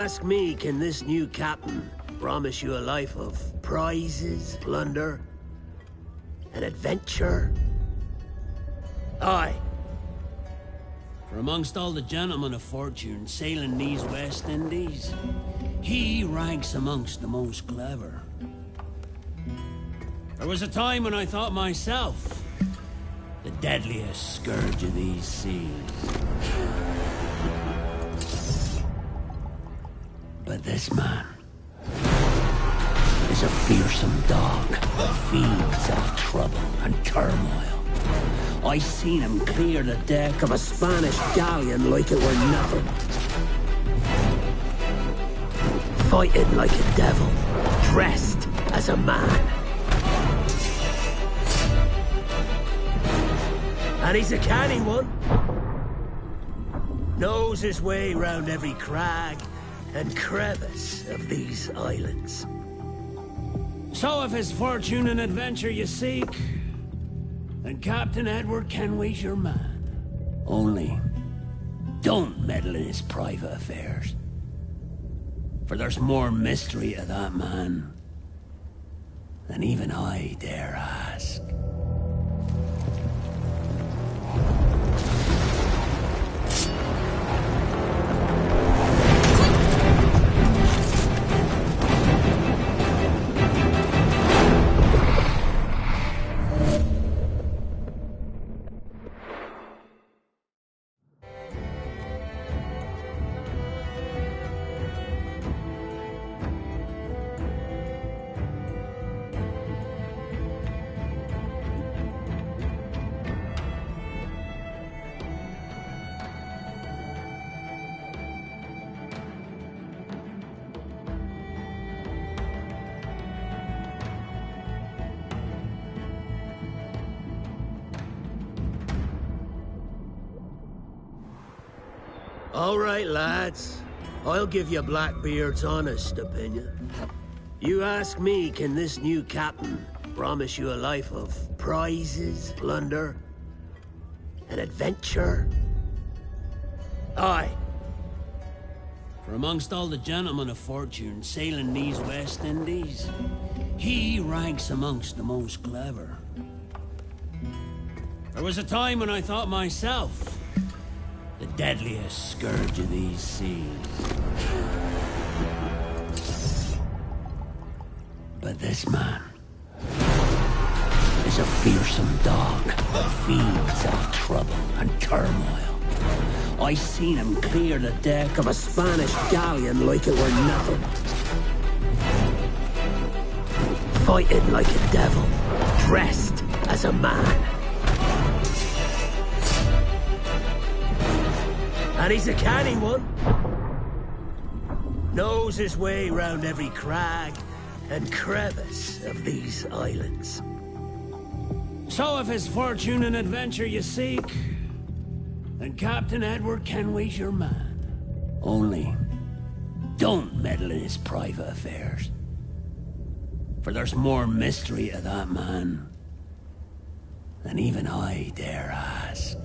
Ask me, can this new captain promise you a life of prizes, plunder, and adventure? Aye. For amongst all the gentlemen of fortune sailing these West Indies, he ranks amongst the most clever. There was a time when I thought myself the deadliest scourge of these seas. But this man is a fearsome dog that feeds off trouble and turmoil. I seen him clear the deck of a Spanish galleon like it were nothing. Fighting like a devil, dressed as a man. And he's a canny one. Knows his way round every crag and crevice of these islands. So if it's fortune and adventure you seek, then Captain Edward Kenway's your man. Only, don't meddle in his private affairs. For there's more mystery to that man than even I dare ask. All right, lads. I'll give you Blackbeard's honest opinion. You ask me, can this new captain promise you a life of prizes, plunder, and adventure? Aye. For amongst all the gentlemen of fortune sailing these West Indies, he ranks amongst the most clever. There was a time when I thought myself the deadliest scourge of these seas. But this man is a fearsome dog that feeds off trouble and turmoil. I seen him clear the deck of a Spanish galleon like it were nothing. Fighting like a devil, dressed as a man. And he's a canny one. Knows his way round every crag and crevice of these islands. So if it's fortune and adventure you seek, then Captain Edward Kenway's your man. Only, don't meddle in his private affairs. For there's more mystery to that man than even I dare ask.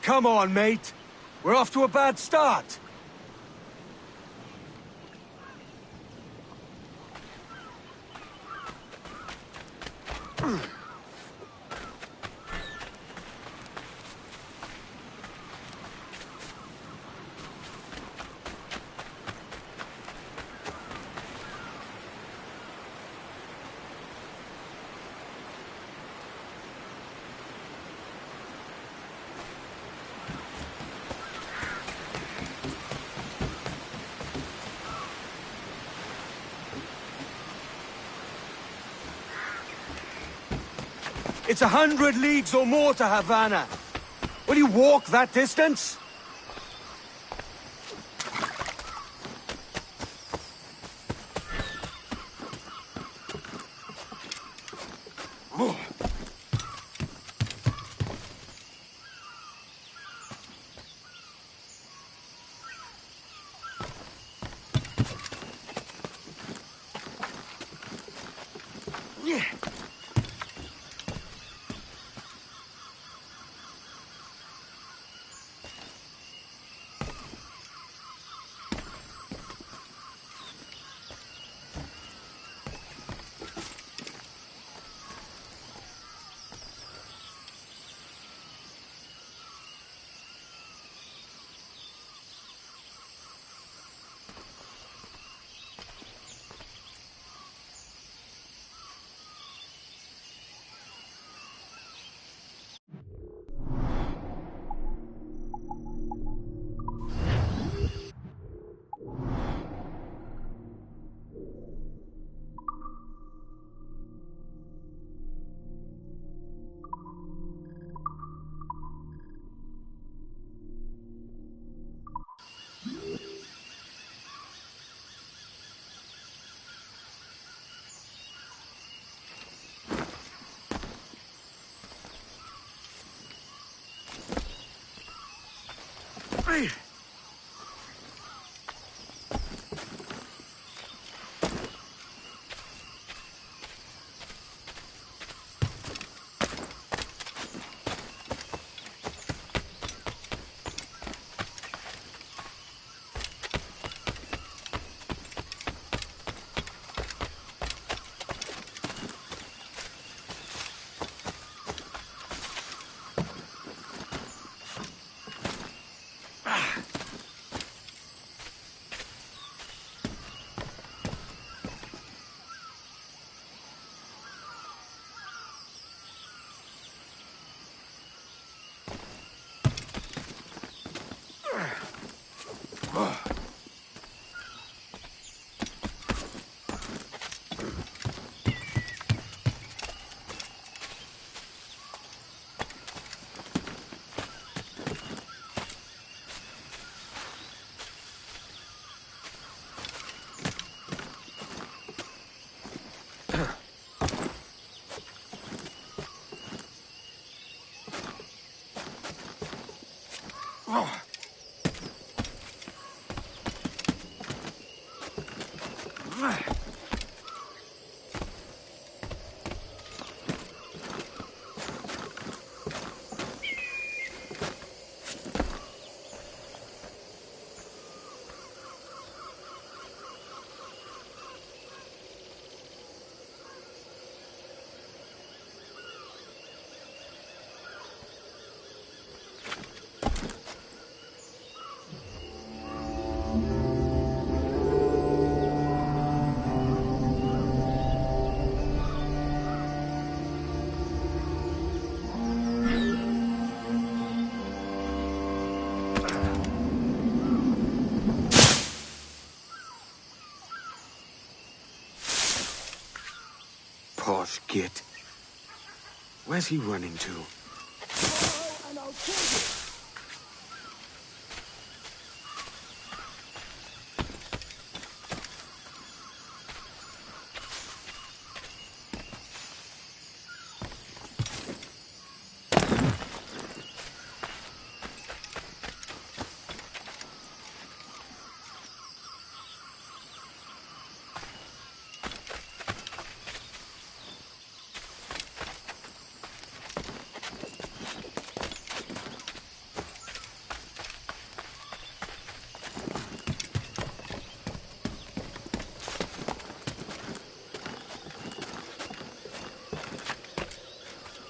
Come on, mate. We're off to a bad start. It's 100 leagues or more to Havana. Will you walk that distance? Yeah. Posh git. Where's he running to? And I'll kill you.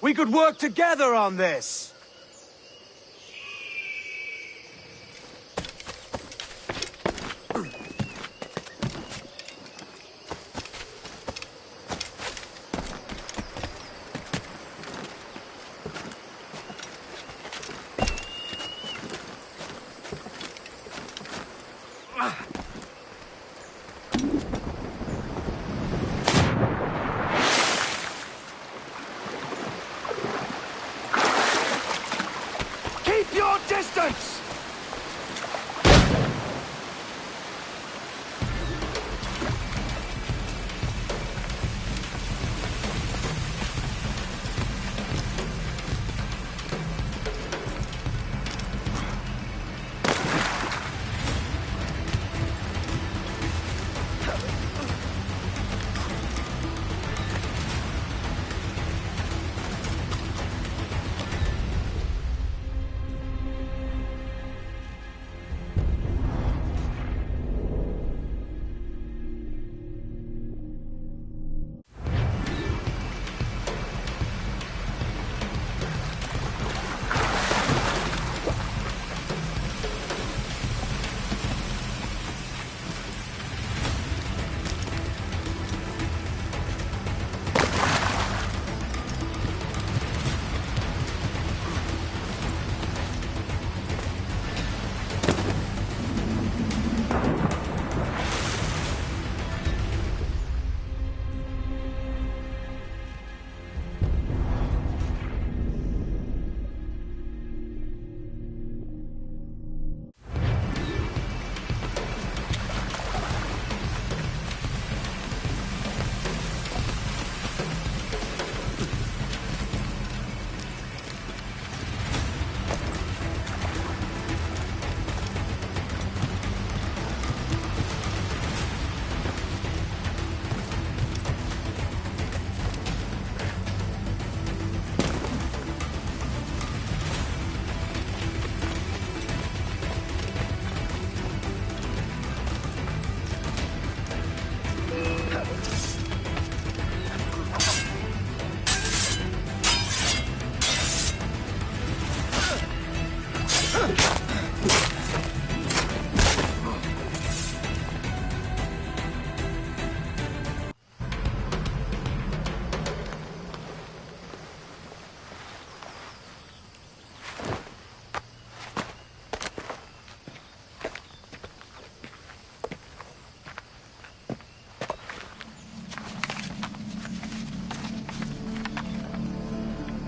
We could work together on this! Nonsense!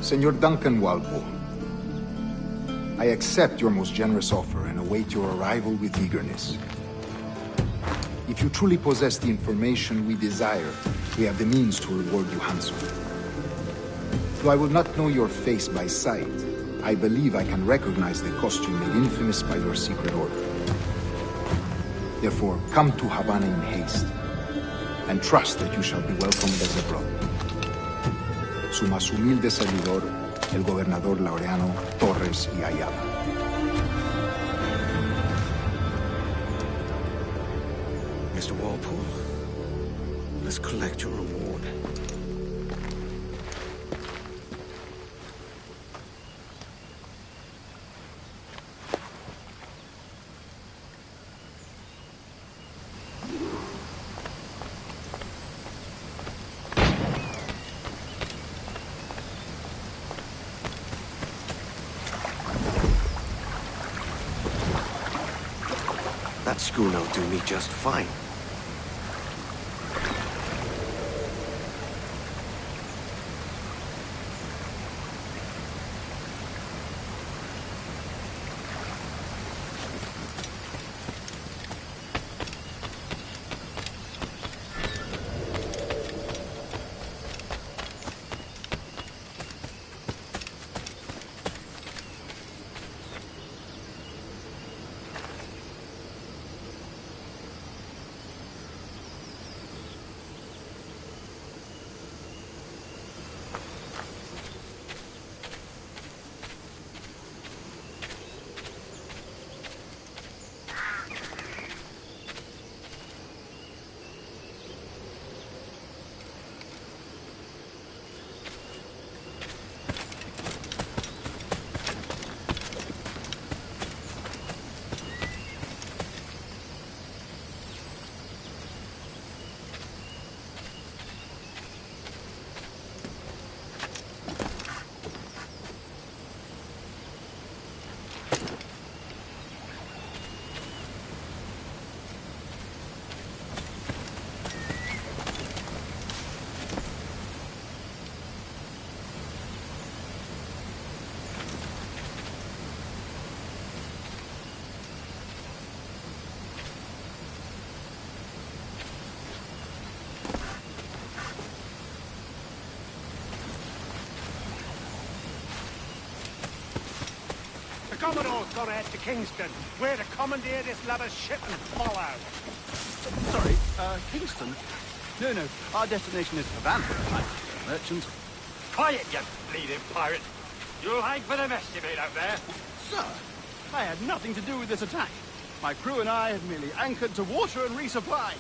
Senor Duncan Walpole, I accept your most generous offer and await your arrival with eagerness. If you truly possess the information we desire, we have the means to reward you handsomely. Though I will not know your face by sight, I believe I can recognize the costume made infamous by your secret order. Therefore, come to Havana in haste, and trust that you shall be welcomed as a brother. Su más humilde servidor, el gobernador Laureano Torres y Ayala. Mr. Walpole, let's collect your reward. That schooner will do me just fine. Commodore Sorret to Kingston. We're to commandeer this lover's ship and follow. Sorry, Kingston? No, our destination is Havana. I'm a merchant. Quiet, you bleeding pirate. You'll hang for the mess you made out there. Sir, I had nothing to do with this attack. My crew and I have merely anchored to water and resupply.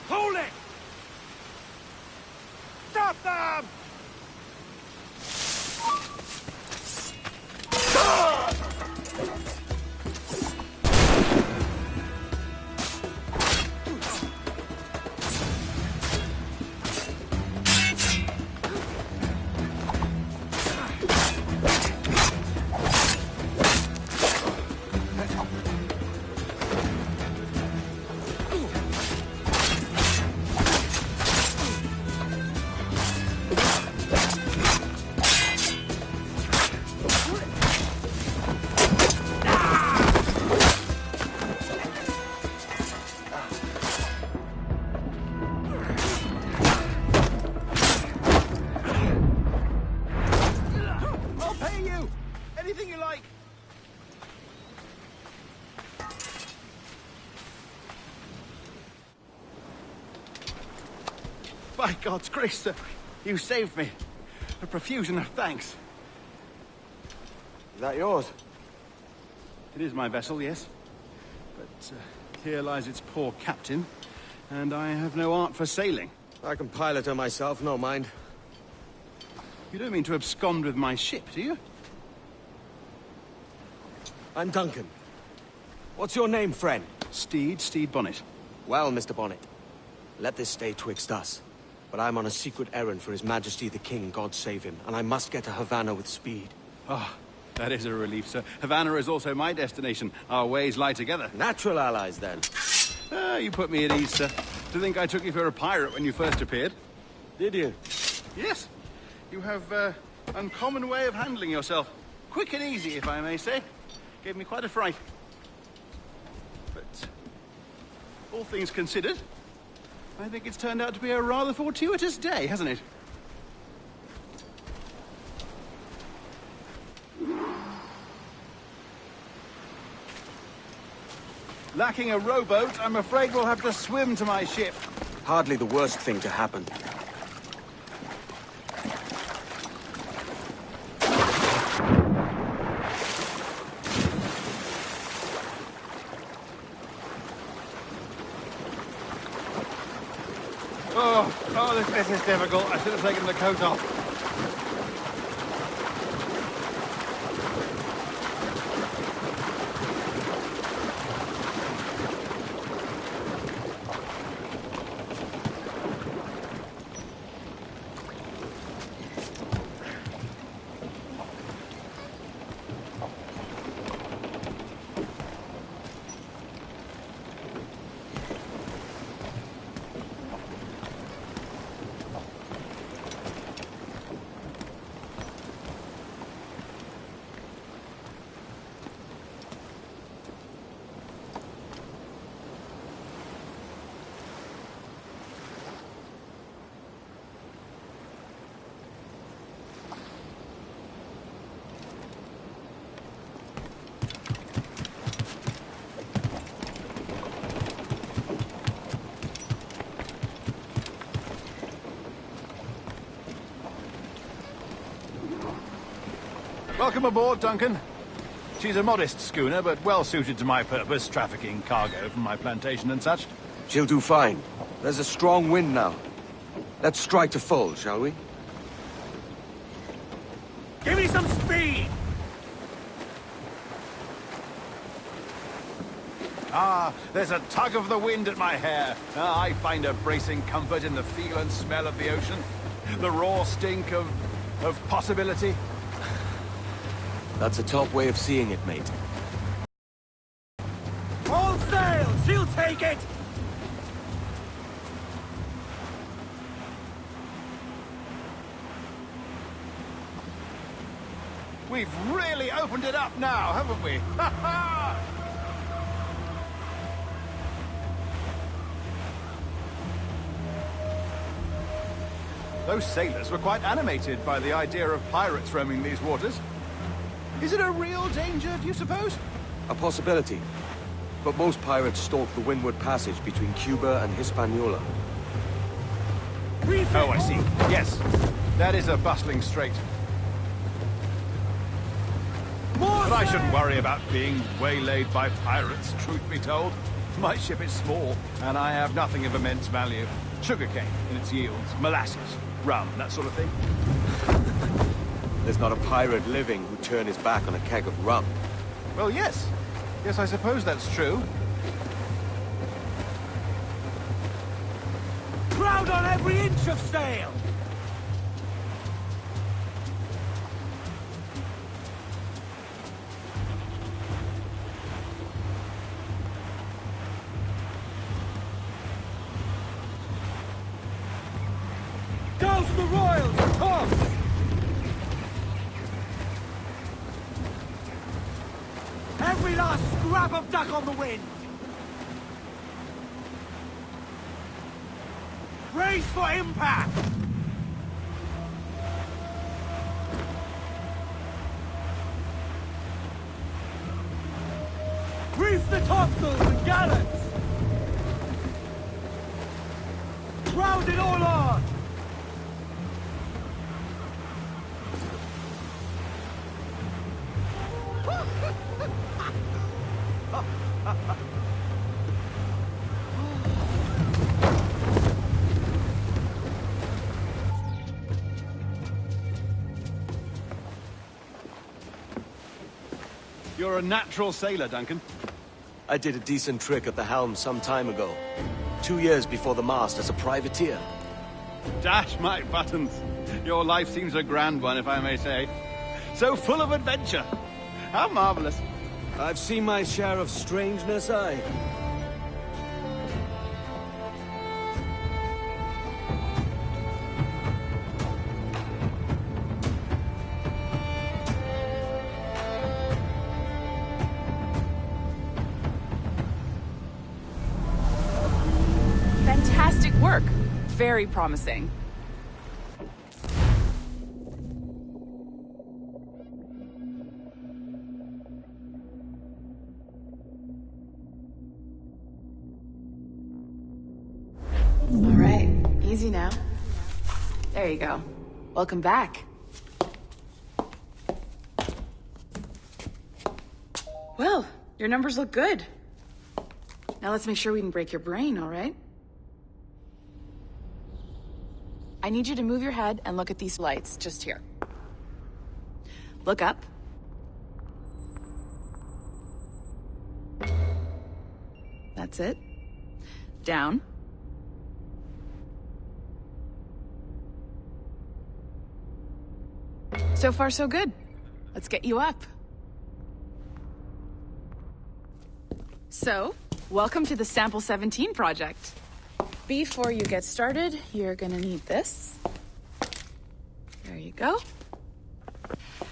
Hold it! Stop them! Anything you like. By God's grace, sir, you saved me. A profusion of thanks. Is that yours? It is my vessel, yes. But here lies its poor captain, and I have no art for sailing. I can pilot her myself, no mind. You don't mean to abscond with my ship, do you? I'm Duncan. What's your name, friend? Stede Bonnet. Well, Mr. Bonnet, let this stay twixt us. But I'm on a secret errand for His Majesty the King, God save him, and I must get to Havana with speed. Ah, that is a relief, sir. Havana is also my destination. Our ways lie together. Natural allies, then. You put me at ease, sir. To think I took you for a pirate when you first appeared. Did you? Yes. You have uncommon way of handling yourself. Quick and easy, if I may say. Gave me quite a fright. But all things considered, I think it's turned out to be a rather fortuitous day, hasn't it? Lacking a rowboat, I'm afraid we'll have to swim to my ship. Hardly the worst thing to happen. This is difficult. I should have taken the coat off. Welcome aboard, Duncan. She's a modest schooner, but well suited to my purpose, trafficking cargo from my plantation and such. She'll do fine. There's a strong wind now. Let's strike to full, shall we? Give me some speed! Ah, there's a tug of the wind at my hair. I find a bracing comfort in the feel and smell of the ocean. The raw stink of possibility. That's a top way of seeing it, mate. All sail! She'll take it! We've really opened it up now, haven't we? Ha ha! Most sailors were quite animated by the idea of pirates roaming these waters. Is it a real danger, do you suppose? A possibility. But most pirates stalk the Windward Passage between Cuba and Hispaniola. Oh, I see. Yes. That is a bustling strait. But I shouldn't worry about being waylaid by pirates, truth be told. My ship is small, and I have nothing of immense value. Sugarcane in its yields, molasses, rum, that sort of thing. There's not a pirate living who'd turn his back on a keg of rum. Well, yes. Yes, I suppose that's true. Crowd on every inch of sail! Douse the royals! Come! Every last scrap of duck on the wind! Brace for impact! Reef the topsails and gallants! Crowd it all on! You're a natural sailor, Duncan. I did a decent trick at the helm some time ago. 2 years before the mast as a privateer. Dash my buttons. Your life seems a grand one, if I may say. So full of adventure. How marvelous. I've seen my share of strangeness, aye. Fantastic work. Very promising. All right, easy now. There you go. Welcome back. Well, your numbers look good. Now let's make sure we can break your brain, all right? I need you to move your head and look at these lights just here. Look up. That's it. Down. So far, so good. Let's get you up. So, welcome to the Sample 17 project. Before you get started, you're gonna need this. There you go.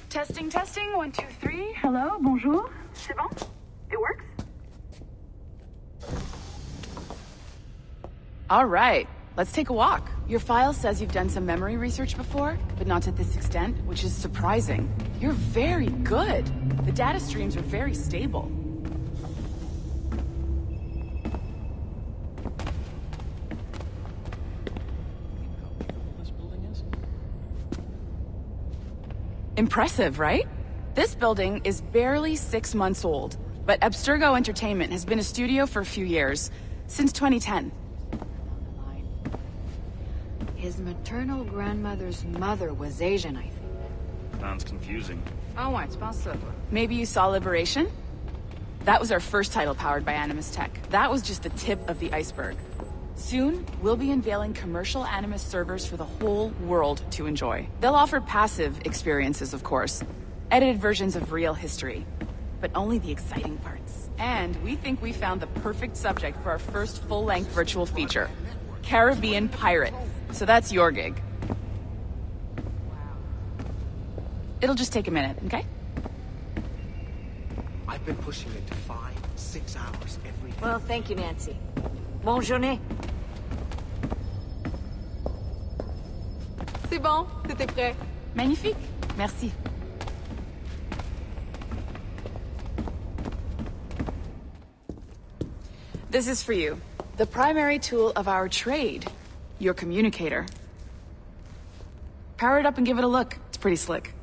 Testing, testing, 1, 2, 3. Hello, bonjour. C'est bon? It works? All right, let's take a walk. Your file says you've done some memory research before, but not to this extent, which is surprising. You're very good. The data streams are very stable. Impressive, right? This building is barely 6 months old, but Abstergo Entertainment has been a studio for a few years, since 2010. His maternal grandmother's mother was Asian, I think. Sounds confusing. Oh, ouais, tu penses ça, toi? Maybe you saw Liberation? That was our first title powered by Animus Tech. That was just the tip of the iceberg. Soon, we'll be unveiling commercial Animus servers for the whole world to enjoy. They'll offer passive experiences, of course. Edited versions of real history. But only the exciting parts. And we think we found the perfect subject for our first full-length virtual feature. Caribbean Pirates. So that's your gig. It'll just take a minute, okay? I've been pushing it to 5, 6 hours every day. Well, thank you, Nancy. Bonne journée. bon, c'était prêt. Magnifique. Merci. This is for you. The primary tool of our trade. Your communicator. Power it up and give it a look. It's pretty slick.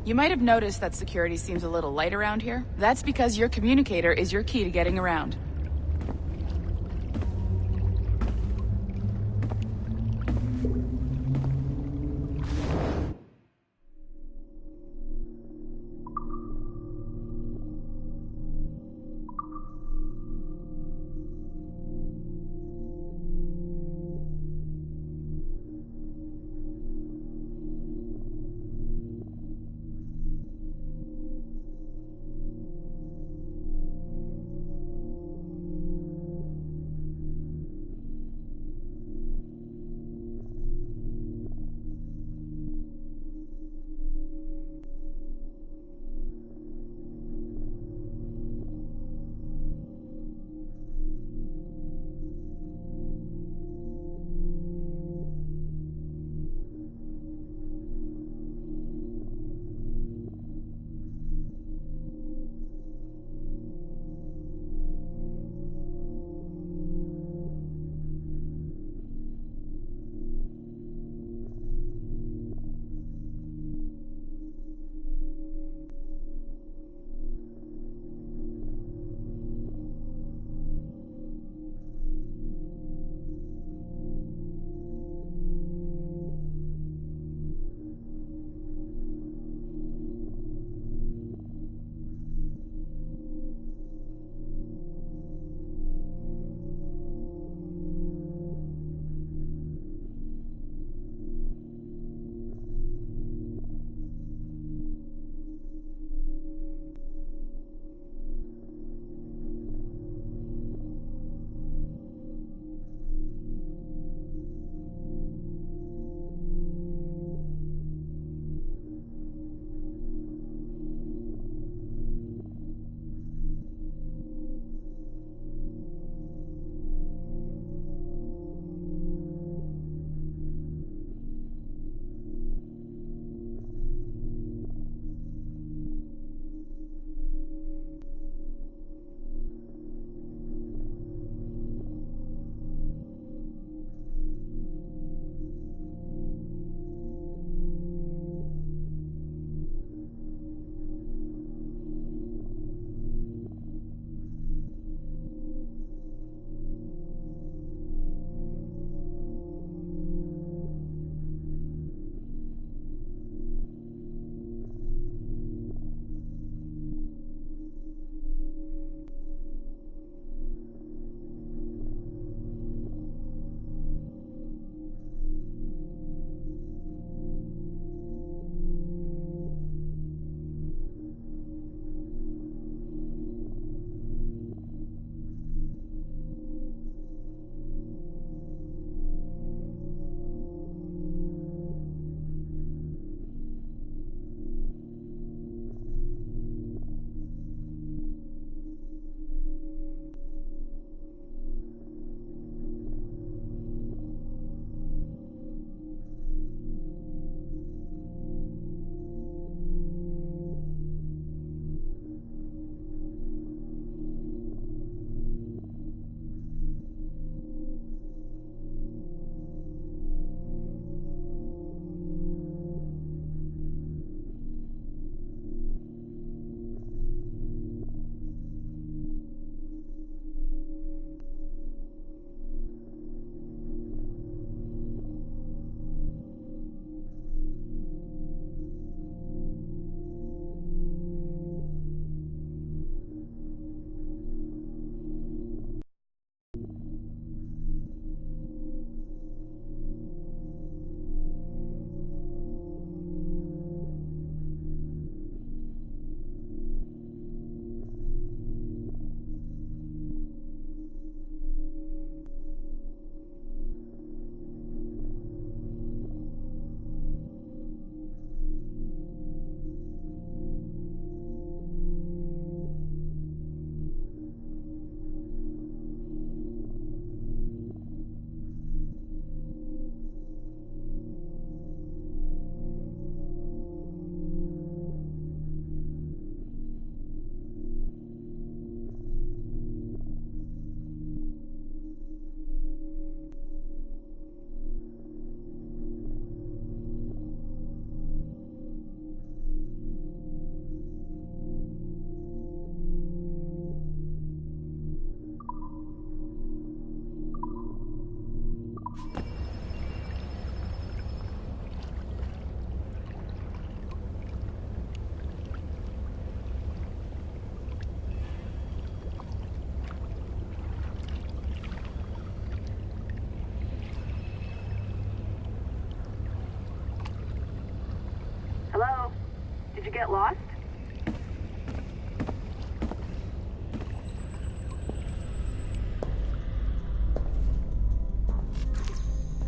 You might have noticed that security seems a little light around here. That's because your communicator is your key to getting around. you get lost?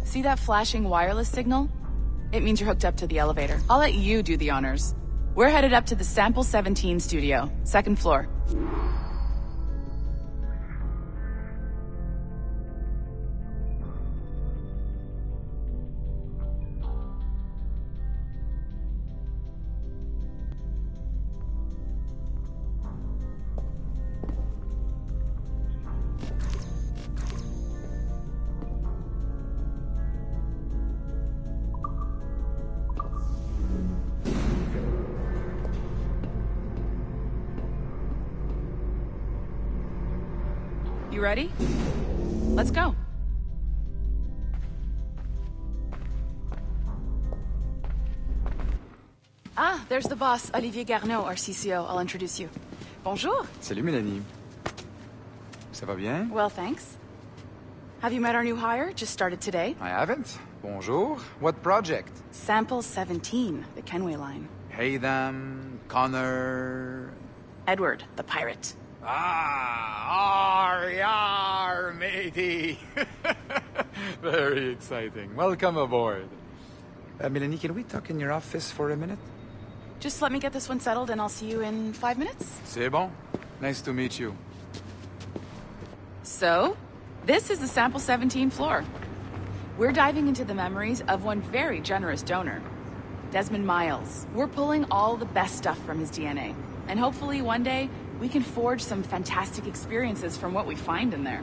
See that flashing wireless signal? It means you're hooked up to the elevator. I'll let you do the honors. We're headed up to the Sample 17 studio, 2nd floor. You ready? Let's go. Ah, there's the boss, Olivier Garneau, our CCO. I'll introduce you. Bonjour. Salut, Mélanie. Ça va bien? Well, thanks. Have you met our new hire? Just started today. I haven't. Bonjour. What project? Sample 17, the Kenway line. Hey them, Connor... Edward, the pirate. Ah, yar, matey. Very exciting. Welcome aboard. Mélanie, can we talk in your office for a minute? Just let me get this one settled and I'll see you in 5 minutes. C'est bon. Nice to meet you. So, this is the Sample 17 floor. We're diving into the memories of one very generous donor, Desmond Miles. We're pulling all the best stuff from his DNA. And hopefully one day, we can forge some fantastic experiences from what we find in there.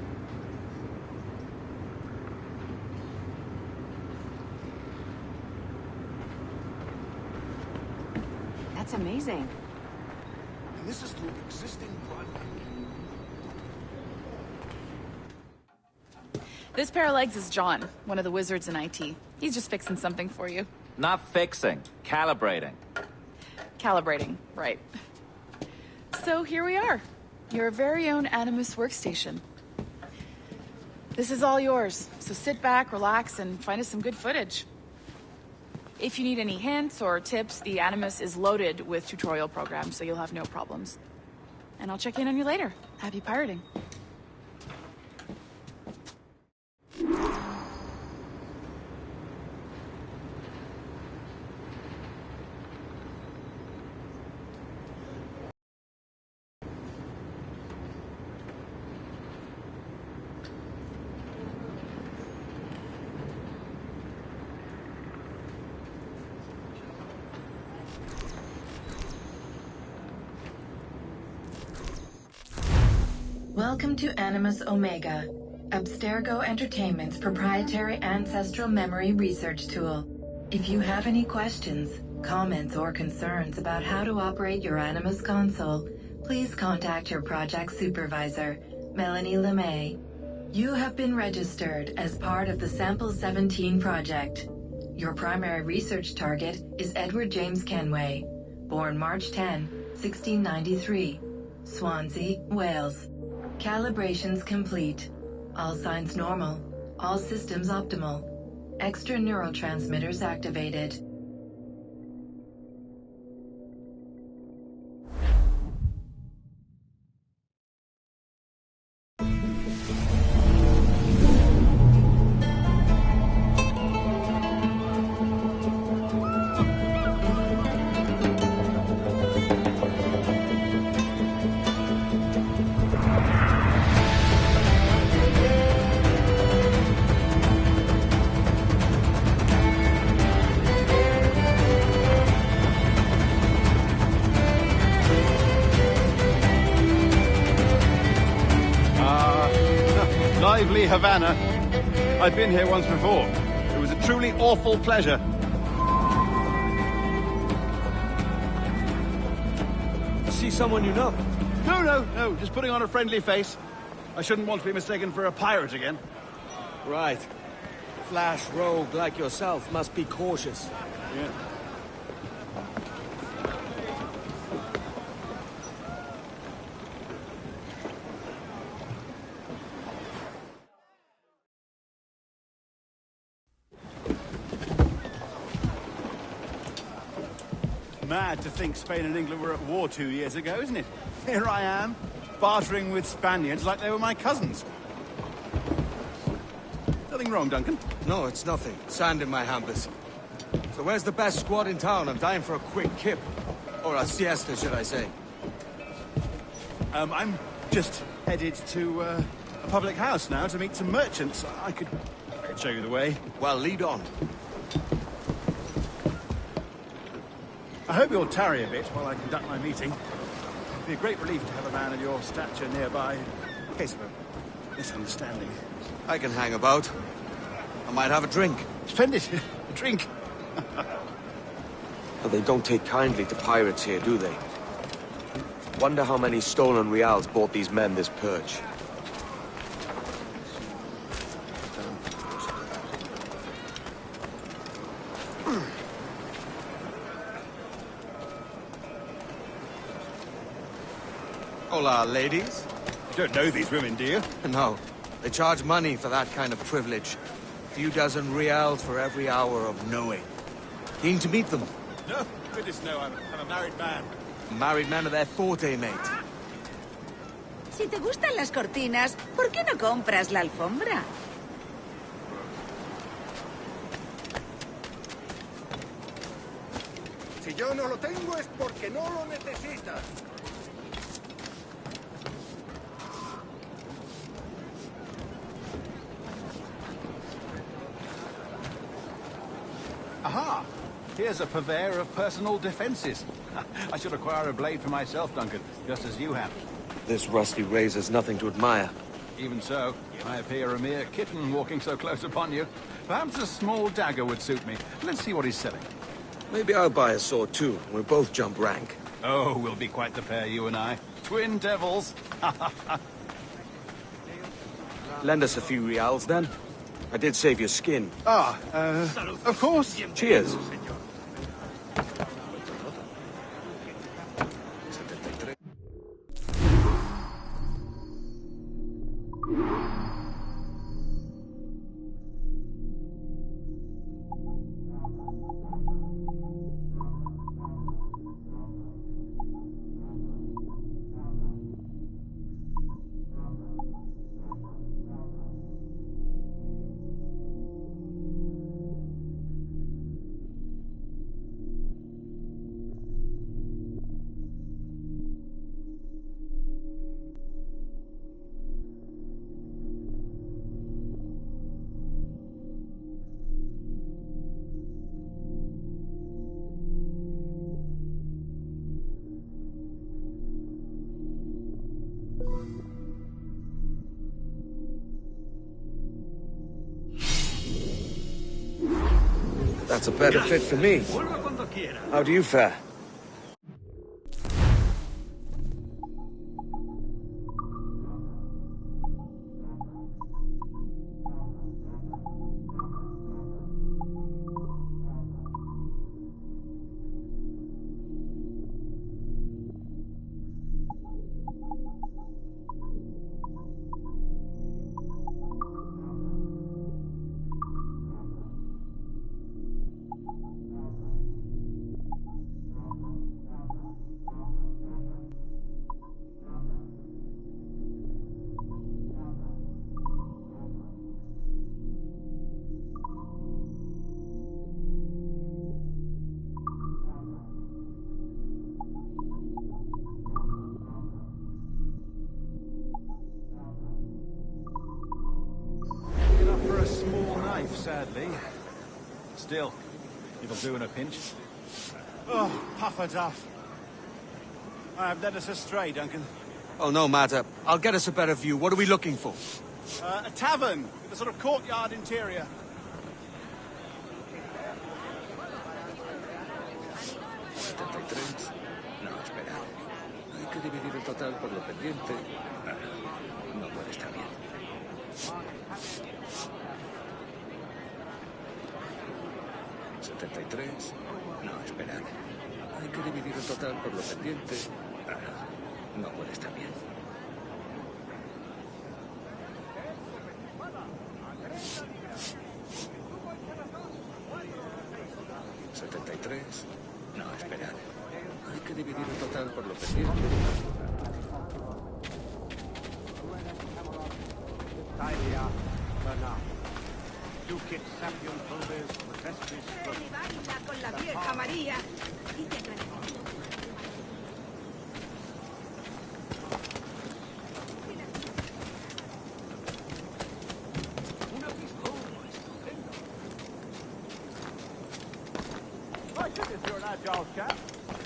That's amazing. And this is through existing bloodline. This pair of legs is John, one of the wizards in IT. He's just fixing something for you. Not fixing, calibrating. Calibrating, right. So here we are, your very own Animus workstation. This is all yours, so sit back, relax, and find us some good footage. If you need any hints or tips, the Animus is loaded with tutorial programs, so you'll have no problems. And I'll check in on you later. Happy pirating. Welcome to Animus Omega, Abstergo Entertainment's proprietary ancestral memory research tool. If you have any questions, comments, or concerns about how to operate your Animus console, please contact your project supervisor, Melanie LeMay. You have been registered as part of the Sample 17 project. Your primary research target is Edward James Kenway, born March 10, 1693, Swansea, Wales. Calibrations complete. All signs normal. All systems optimal. Extra neurotransmitters activated. Lively Havana. I've been here once before. It was a truly awful pleasure. See someone you know? No, just putting on a friendly face. I shouldn't want to be mistaken for a pirate again. Right. Flash rogue like yourself must be cautious. Yeah. Mad to think Spain and England were at war 2 years ago, isn't it? Here I am, bartering with Spaniards like they were my cousins. Nothing wrong, Duncan? No, it's nothing. Sand in my hampers. So where's the best squad in town? I'm dying for a quick kip. Or a siesta, should I say. I'm just headed to a public house now to meet some merchants. I could show you the way. Well, lead on. I hope you'll tarry a bit while I conduct my meeting. It'd be a great relief to have a man of your stature nearby, in case of a misunderstanding. I can hang about. I might have a drink. Splendid. A drink. But they don't take kindly to pirates here, do they? Wonder how many stolen reals bought these men this purge. Hola, ladies. You don't know these women, do you? No. They charge money for that kind of privilege. A few dozen reals for every hour of knowing. Keen to meet them? No, goodness no, I'm a married man. Married men are their forte, mate. Si te gustan las cortinas, ¿por qué no compras la alfombra? Si yo no lo tengo es porque no lo necesitas. Aha! Here's a purveyor of personal defenses. I should acquire a blade for myself, Duncan, just as you have. This rusty razor's nothing to admire. Even so, I appear a mere kitten walking so close upon you. Perhaps a small dagger would suit me. Let's see what he's selling. Maybe I'll buy a sword too. We'll both jump rank. Oh, we'll be quite the pair, you and I. Twin devils. Lend us a few reals, then. I did save your skin. Of course. Cheers. That's a better fit for me. How do you fare? Sadly. Still, it'll do in a pinch. Oh, puffer duff. I have led us astray, Duncan. Oh, no matter. I'll get us a better view. What are we looking for? A tavern with a sort of courtyard interior. No, espera. Hay que dividir el total por lo pendiente. No puede estar bien. 73. No, esperad. Hay que dividir el total por lo pendiente. No puede estar bien. 73. No, esperad. Hay que dividir el total por lo pendiente. Ven y baila con la vieja María. Y te agradeceré.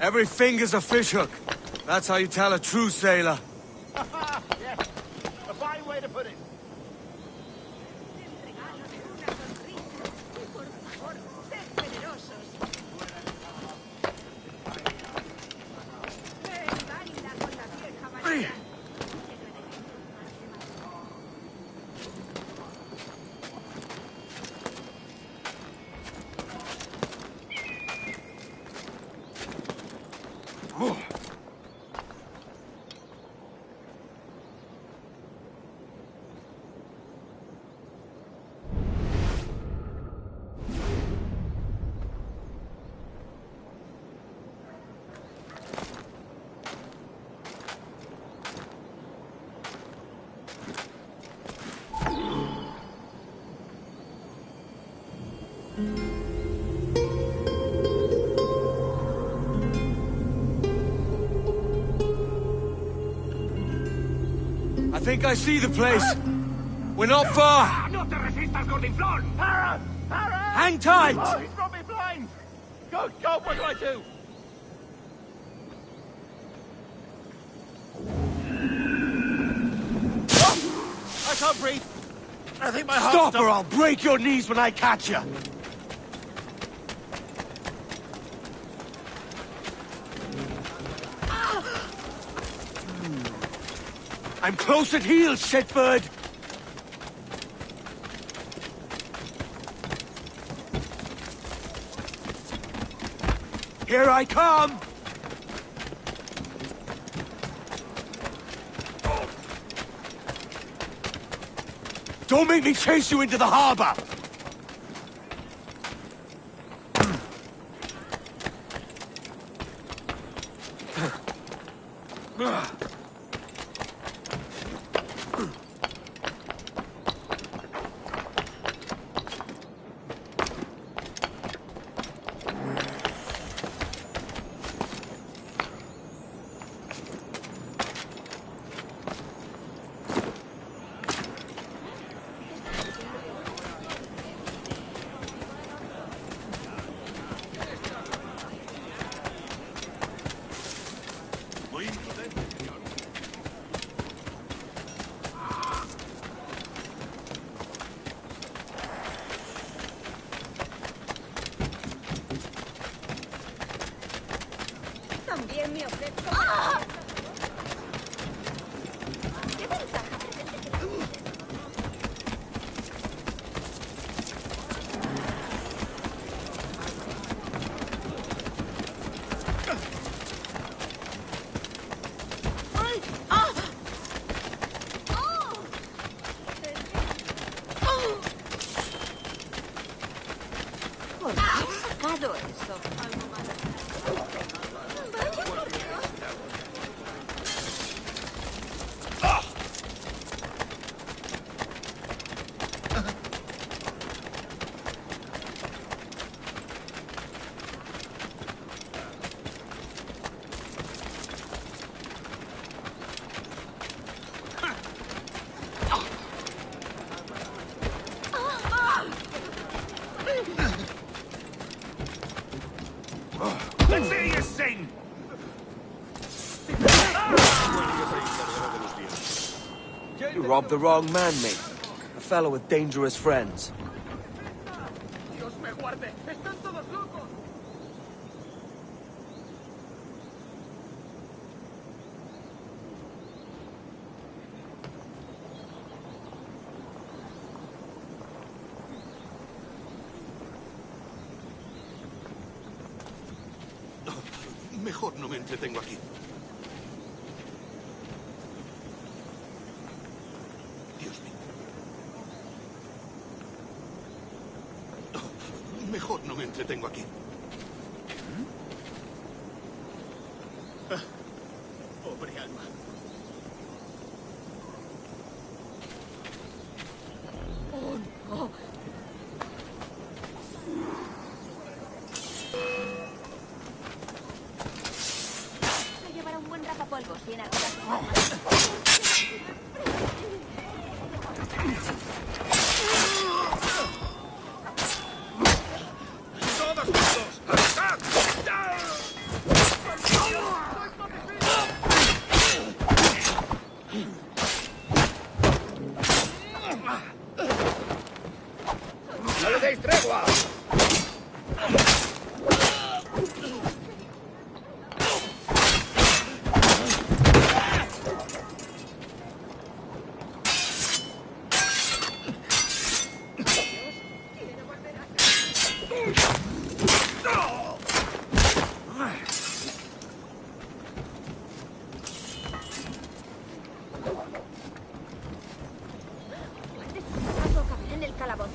Every finger's a fishhook. That's how you tell a true sailor. Yes, a fine way to put it. I think I see the place. We're not far. No te resistas, gordinflón! Para! Para! Hang tight! Oh, he's got me blind! Go, go, what do I do? I can't breathe. I think my heart's Stop or I'll break your knees when I catch you. I'm close at heel, shitbird! Here I come! Don't make me chase you into the harbor! También me ofrezco. ¿Qué ventaja ¿Por qué has sacado eso? Algo más. Vaya por Dios. Let's see you sing! You robbed the wrong man, mate. A fellow with dangerous friends. Dios me guarde. Están todos locos. Mejor no me entretengo aquí. Dios mío. Mejor no me entretengo aquí. alma. Oh, no. Se llevará un buen rapapolvos bien arreglados. ¡Todos juntos! ¡Atacad! ¡No le deis tregua! En el calabozo.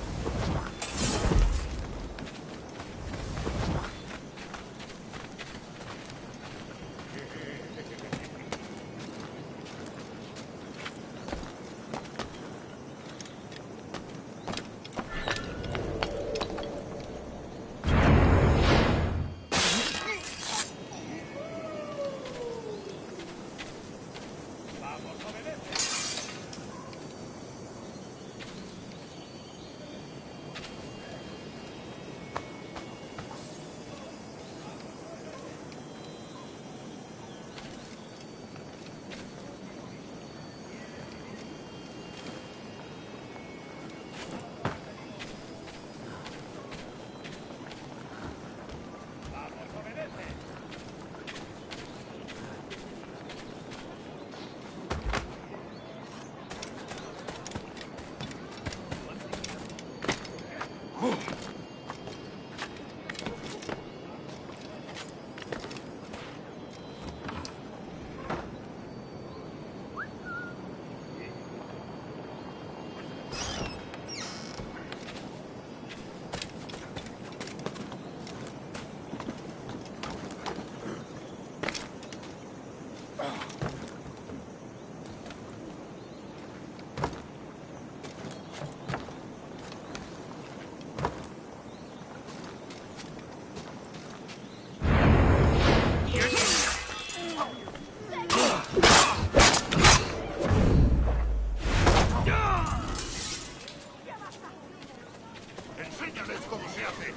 Enséñales cómo se hace.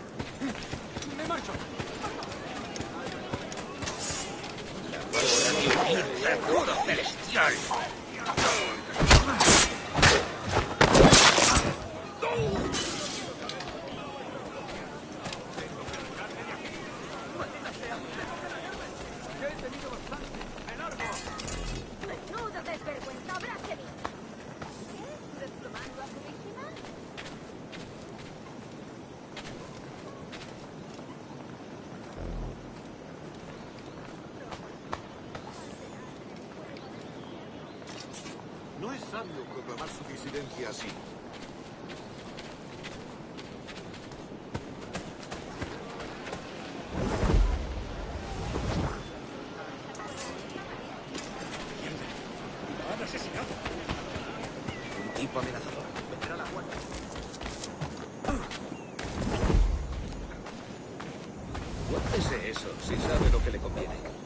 Me marcho. ¡Seguro celestial! ¡Menudo desvergüenza! ¡Abráceme! ¿Qué? ¿Desplomando a su víctima? No es sabio proclamar su disidencia así. Lo han asesinado. Un tipo amenazador. Vendrá la guardia. Guárdese eso, si sabe lo que le conviene.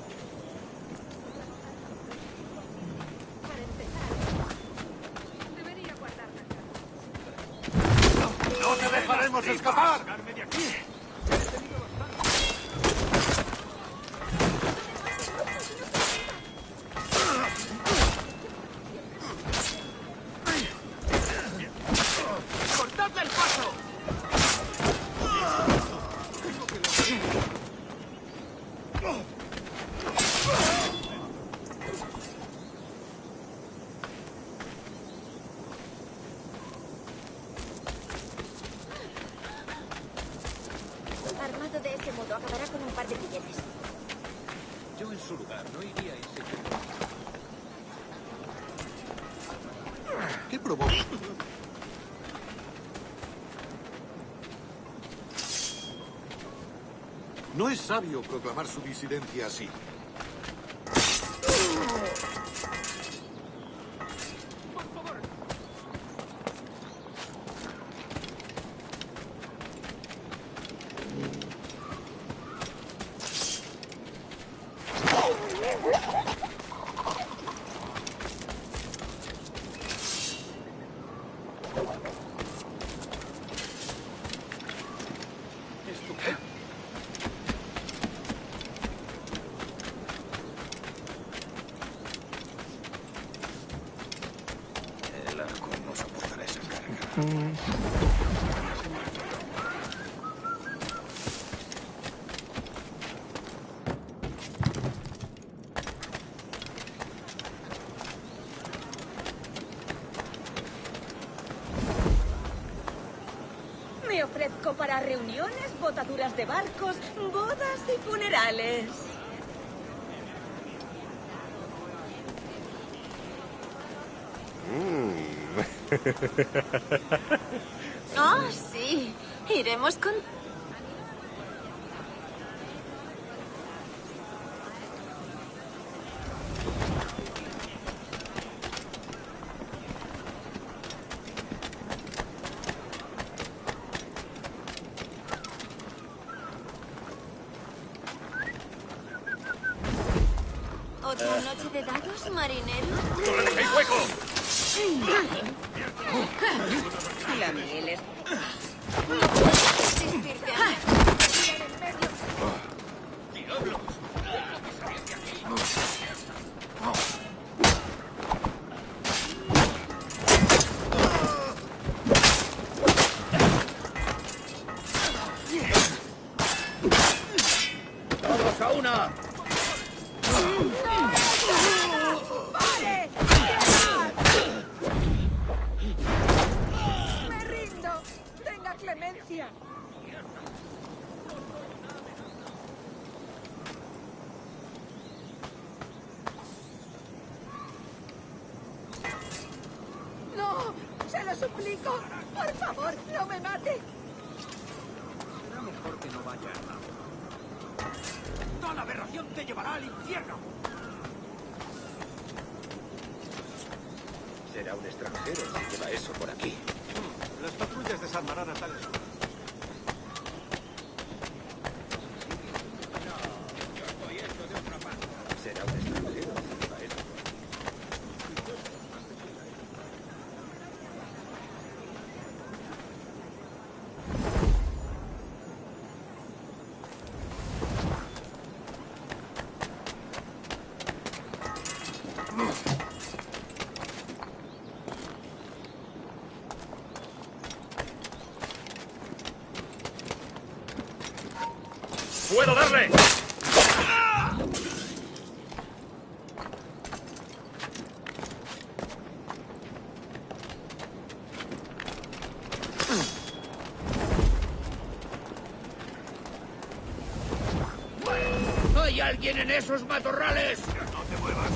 ¡No te dejaremos escapar! ¡De aquí! ¡Cortadle el paso! Armado de ese modo acabará con un par de billetes. Yo en su lugar no iría a ese. ¿Qué provoca? No es sabio proclamar su disidencia así. El arco no soportará esa carga. Me ofrezco para reuniones, botaduras de barcos, bodas y funerales. Oh, sí. Iremos con... ¿Otra noche de dados, marinero? ¡No le dejéis hueco! La miel es... No puedes resistirte a mí. ¡Todos a una! ¡Vale! ¡Me rindo! ¡Tenga clemencia! ¡No! ¡Se lo suplico! ¡Por favor, no me mate! Será mejor que no vaya. ¡Toda la aberración te llevará al infierno! Será un extranjero si lleva eso por aquí. Las patrullas desarmarán a tales. Será un extranjero si lleva eso por aquí. ¡Puedo darle! ¿Hay alguien en esos matorrales? ¡No te muevas!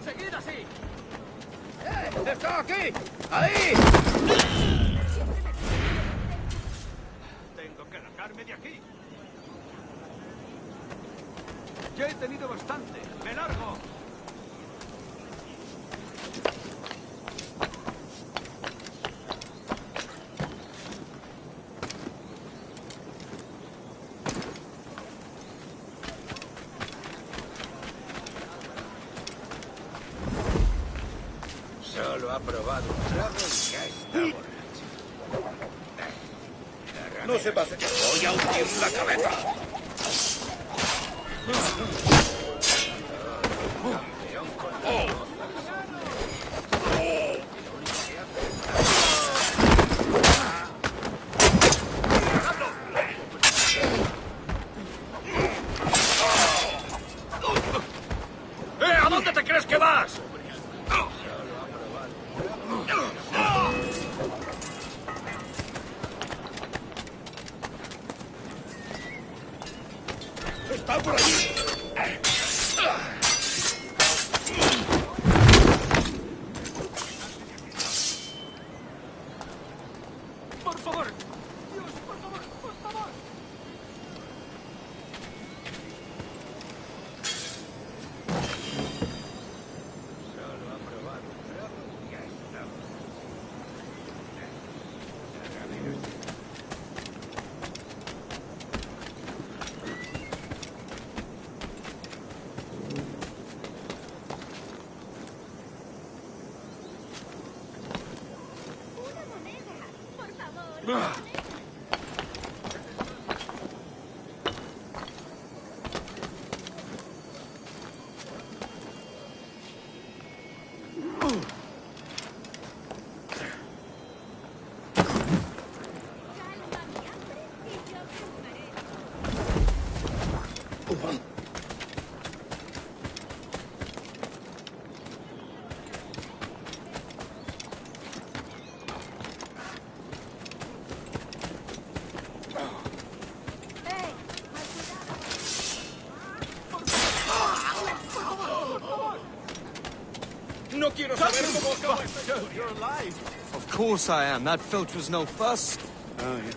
¡Seguid así! ¡Está aquí! ¡Ahí! Tengo que largarme de aquí. Ya he tenido bastante. ¡Me largo! Solo ha probado un trago y ya está borracho. No se pase. ¡Voy a hundir la cabeza! Campeón con ¿A dónde te crees que vas? ¡Está por allí! ¡Por favor! ¡Dios, por favor! ¡Por favor! No quiero saber cómo acaba esta historia. You're alive. Of course I am. That filch was no fuss. Oh, yeah.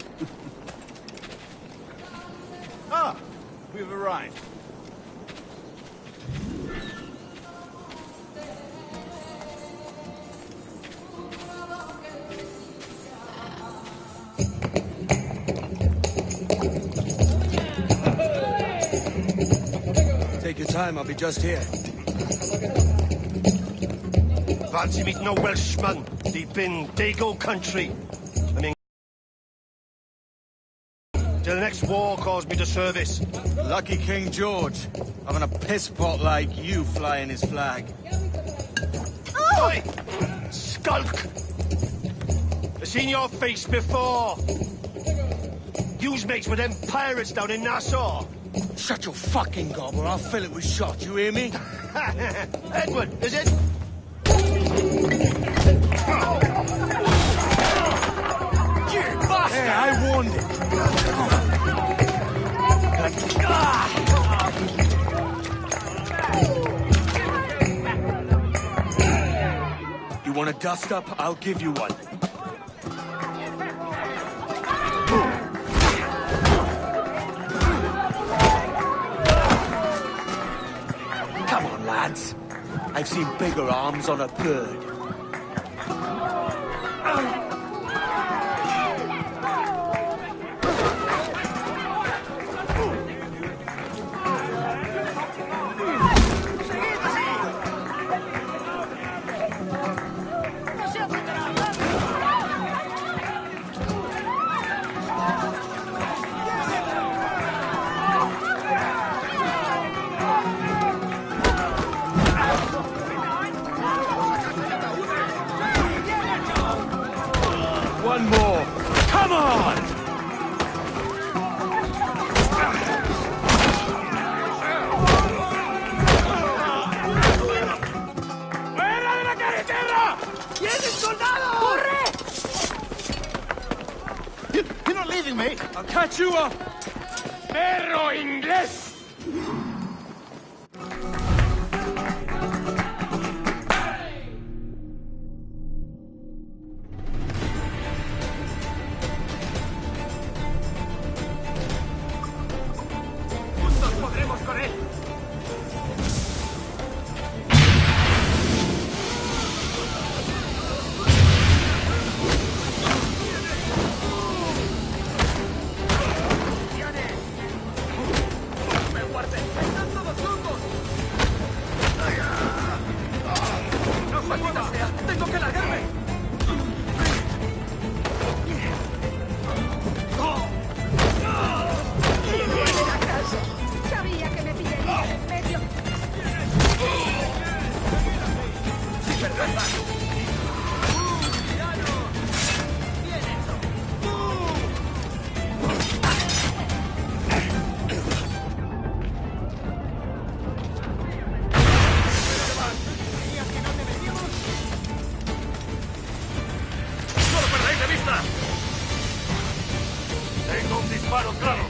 Ah, we've arrived. Take your time, I'll be just here. Fancy meeting a Welshman deep in Dago country. I mean, till the next war calls me to service. Lucky King George, having a piss pot like you flying his flag. Oi! Skulk! I've seen your face before. You's mates with them pirates down in Nassau. Shut your fucking gob or I'll fill it with shot, you hear me? Edward, is it? You bastard! Hey, I warned him. You want a dust up? I'll give you one. Come on, lads. I've seen bigger arms on a bird. One more. Come on! ¡Fuera de la carretera! ¡Vienen soldados! ¡Corre! You're not leaving me. I'll catch you up! ¡Perro inglés! ¡Podremos con él! ¡Me guarden! ¡Están todos locos! ¡No, maldita sea! ¡Tengo que largarme! Sabía que me pillaría en medio. ¡Sin vergüenza! ¡No lo perdáis de vista! ¡Tengo un disparo claro!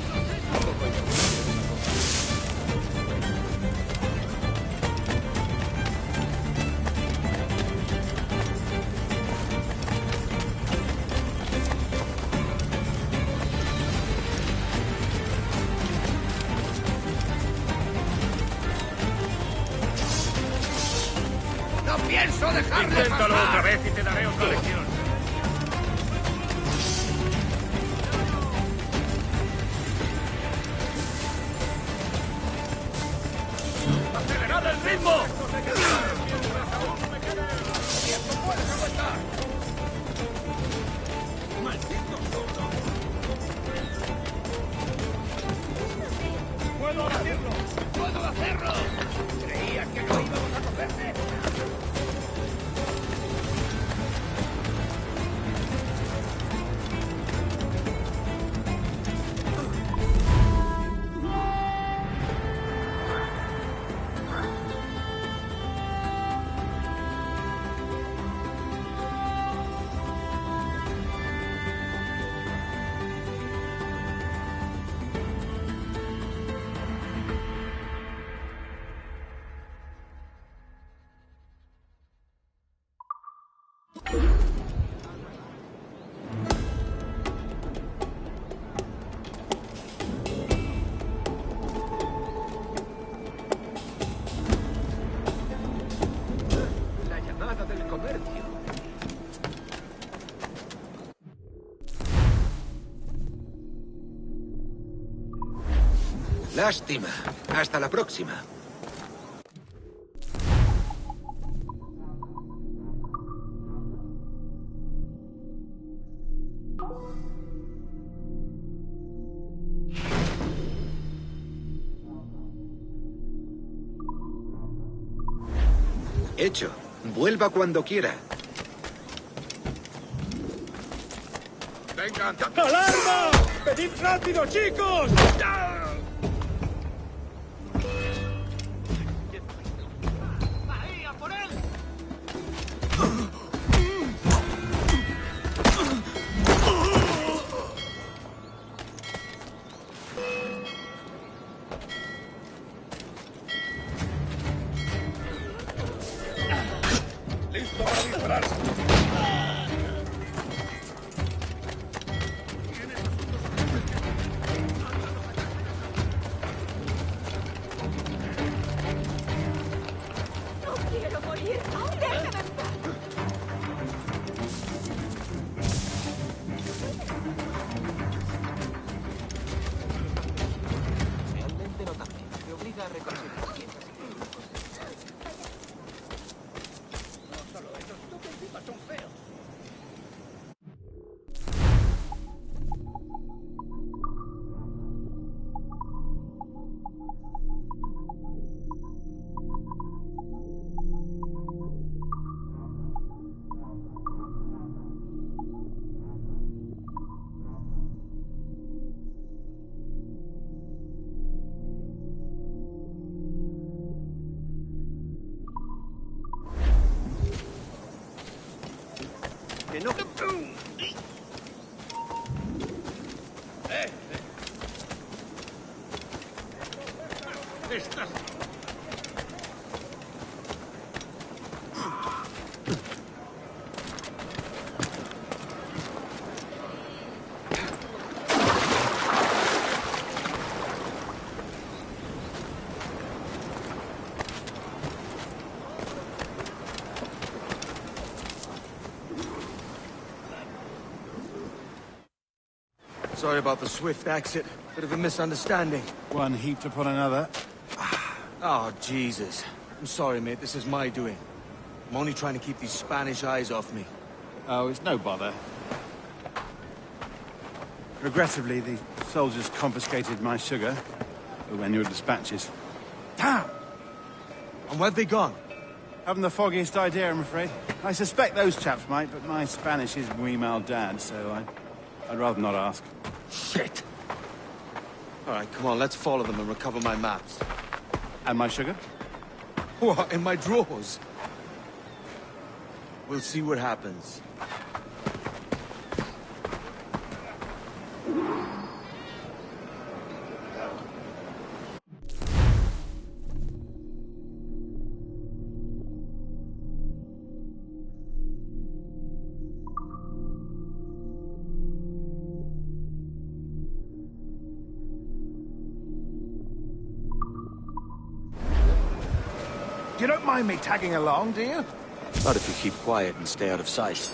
¡No pienso dejarle Inténtalo pasar! otra vez y te daré otra lección. ¡Acelerad el ritmo! ¡Puedo hacerlo! ¡Puedo hacerlo! ¿Creías que no íbamos a cogerte? La llamada del comercio. Lástima. Hasta la próxima. Hecho. Vuelva cuando quiera. ¡Vengan! ¡Alarma! ¡Pedid rápido, chicos! ¡Ahí, a por él! ¡Listo para disparar! ¡No quiero morir! ¡Déjame en paz! Realmente no también. Te obliga a reconsiderar quién es. No solo eso, tú que encima son feos. Que no... Estás... Sorry about the swift exit. Bit of a misunderstanding. One heaped upon another. Oh, Jesus. I'm sorry, mate. This is my doing. I'm only trying to keep these Spanish eyes off me. Oh, it's no bother. Regrettably, the soldiers confiscated my sugar when your dispatches. Damn! And where've they gone? Haven't the foggiest idea, I'm afraid. I suspect those chaps might, but my Spanish is muy mal dad, so I'd rather not ask. Shit! All right, come on, let's follow them and recover my maps. And my sugar? What, in my drawers? We'll see what happens. You don't mind me tagging along, do you? Not if you keep quiet and stay out of sight.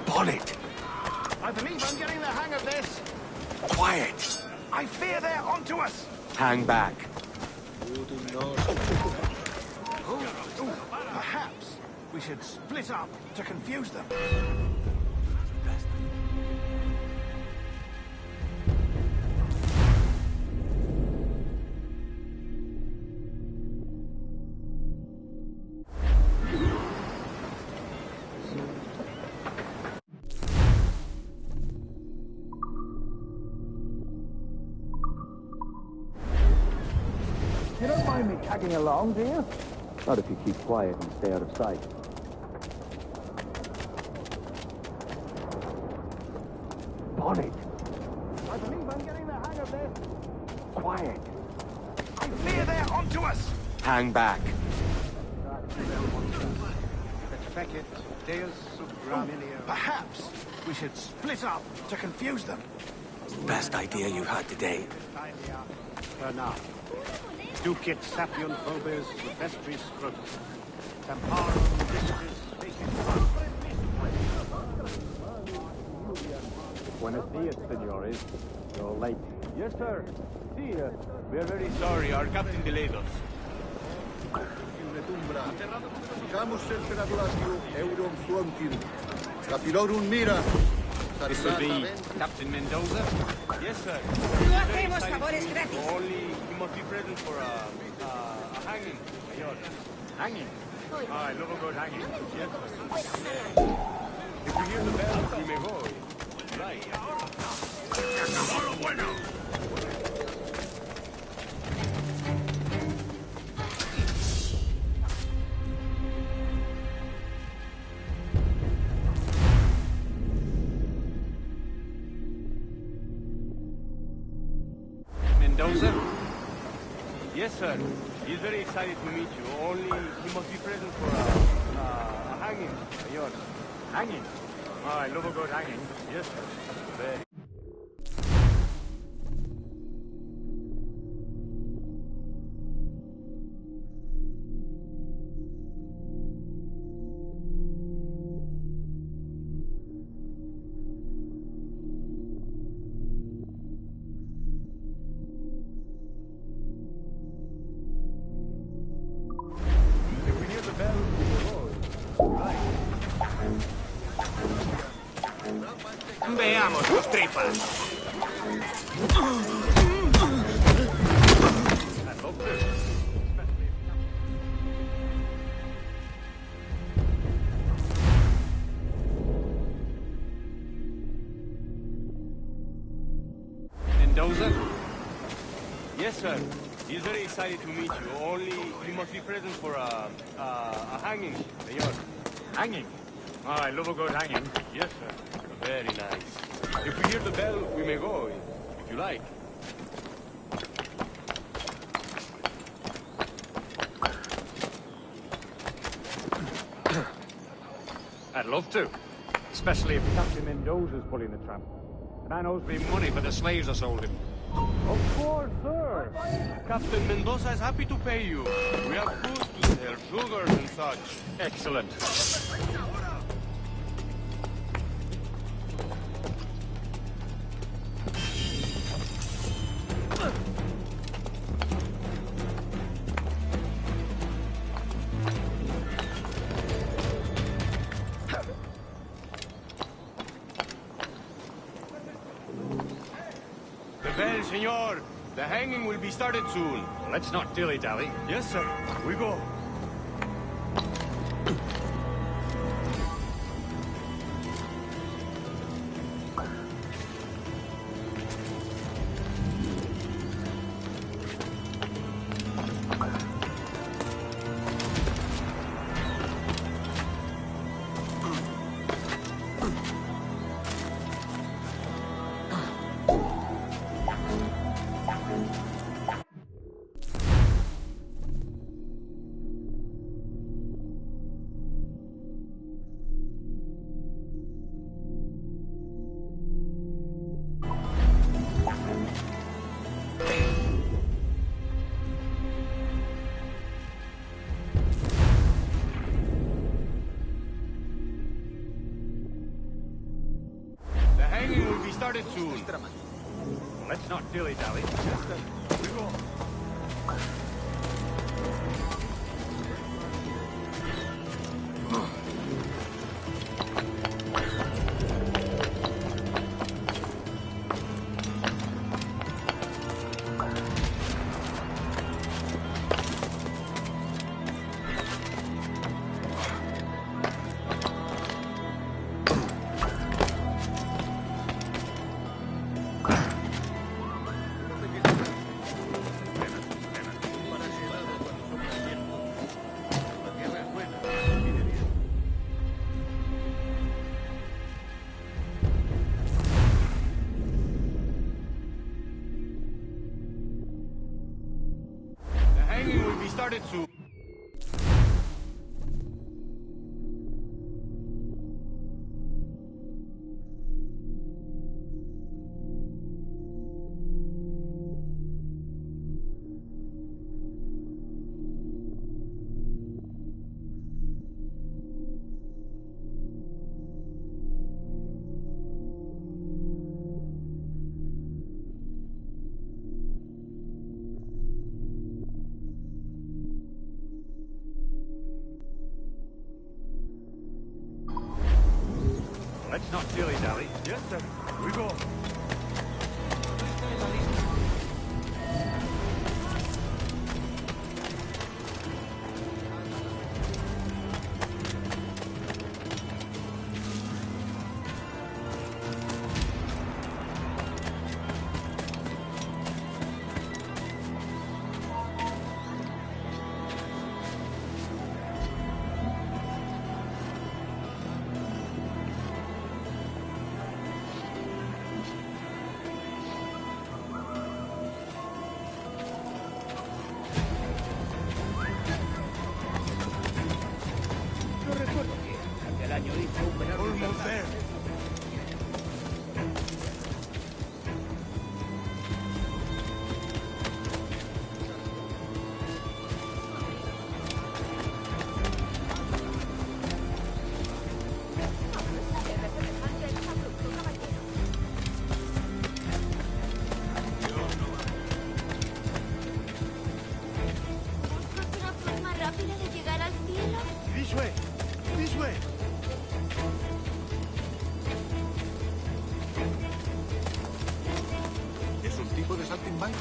Bonnet! I believe I'm getting the hang of this. Quiet! I fear they're onto us. Hang back. Perhaps we should split up to confuse them. You don't mind me tagging along, do you? Not if you keep quiet and stay out of sight. Bonnet! I believe I'm getting the hang of this. Quiet. I fear they're onto us! Hang back. Perhaps we should split up to confuse them. Best idea you had today. Ducit sapion probes vestris scrotus. Tamparum distis Buenos dias, senores. You're late. Yes, sir. See, we are very sorry. Our captain delayed us. This would be Captain Mendoza? Yes, sir. No hacemos favores gratis. Only he must be present for a hanging. Hanging? I love a good hanging. Yes, sir. If we hear the bell, we may go. Right. Mendoza? Yes, sir. He's very excited to meet you. Only he must be present for a hanging. Yours. Hanging? I love a good hanging. Yes, sir. Very. Veamos tus tripas. Mendoza? Yes, sir. He's very excited to meet you. Only he must be present for a hanging. Yours. Hanging? I love a good hanging. Yes, sir. Very nice. If we hear the bell, we may go, if you like. I'd love to. Especially if Captain Mendoza's pulling the tramp. The man owes me money for the slaves I sold him. Of course, sir. Captain Mendoza is happy to pay you. We have food to sell, sugars and such. Excellent. Well, senor, the hanging will be started soon. Let's not dilly-dally. Yes, sir. We go. Started soon. Let's not dilly-dally. Yes, sir. We go. started to... Let's not dilly-dally. Yes, sir. We go. Almost there. ¿Buscas una forma rápida de llegar al cielo? This way. This way. ¿Es un tipo de saltimbanqui?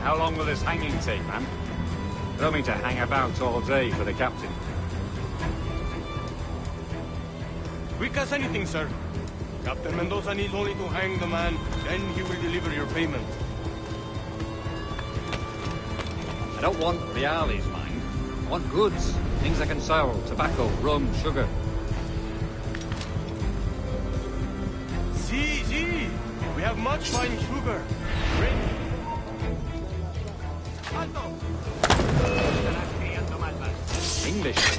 How long will this hanging take, man? I don't mean to hang about all day for the captain. Quick as anything, sir. Captain Mendoza needs only to hang the man, then he will deliver your payment. I don't want reales, mind. I want goods. Things I can sell. Tobacco, rum, sugar. See. We have much fine sugar. Great. English.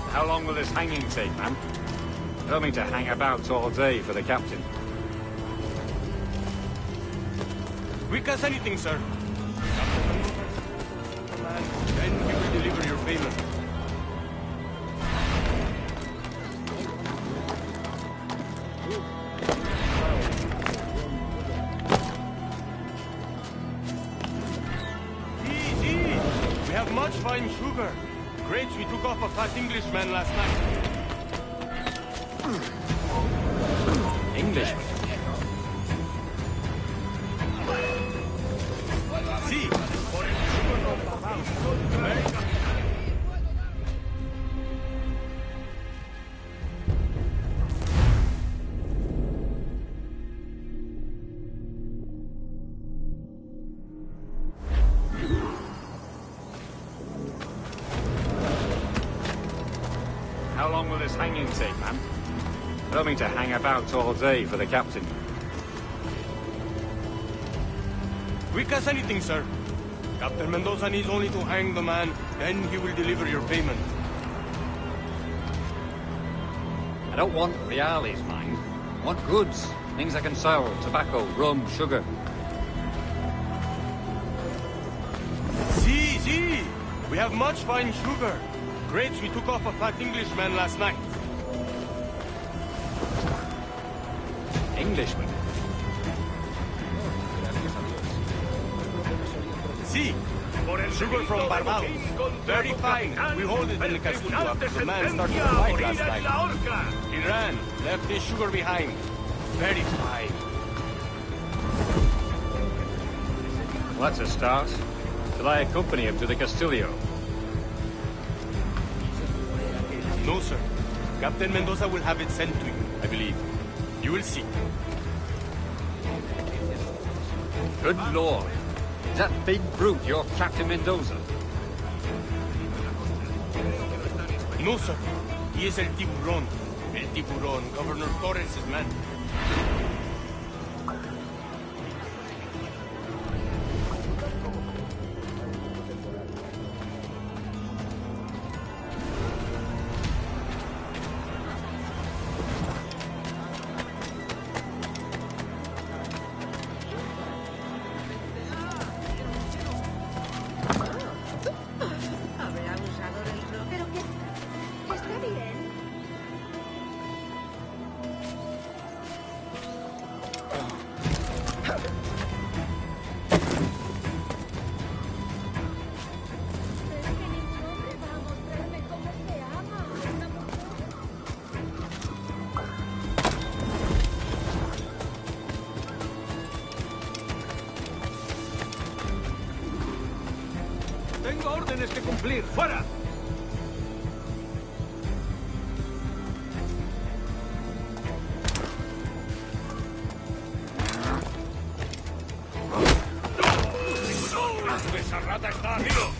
How long will this hanging take, man? I don't mean to hang about all day for the captain. Quick as anything, sir. Man, then he will deliver your payment. See. We have much fine sugar. Grapes we took off a fat Englishman last night. Englishman? See. How long will this hanging take, man? I don't mean to hang about all day for the captain. Quick as anything, sir. Captain Mendoza needs only to hang the man, then he will deliver your payment. I don't want reales, mind. I want goods. Things I can sell. Tobacco, rum, sugar. We have much fine sugar. Grapes we took off a fat Englishman last night. Englishman? See, sugar from Barbados. Very fine. We hold it in the Castillo after the man started to fight last night. He ran, left his sugar behind. Very fine. Well, that's a start. Shall I accompany him to the Castillo? No, sir. Captain Mendoza will have it sent to you, I believe. You will see. Good Lord. Is that big brute your Captain Mendoza? No, sir. He is El Tiburon. El Tiburon, Governor Torres' man. Tengo órdenes que cumplir. ¡Fuera! ¡Esa rata está arriba!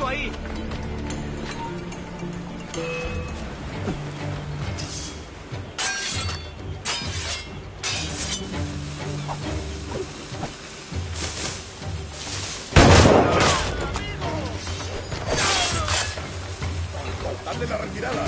¡Alto ahí! ¡Dale la retirada!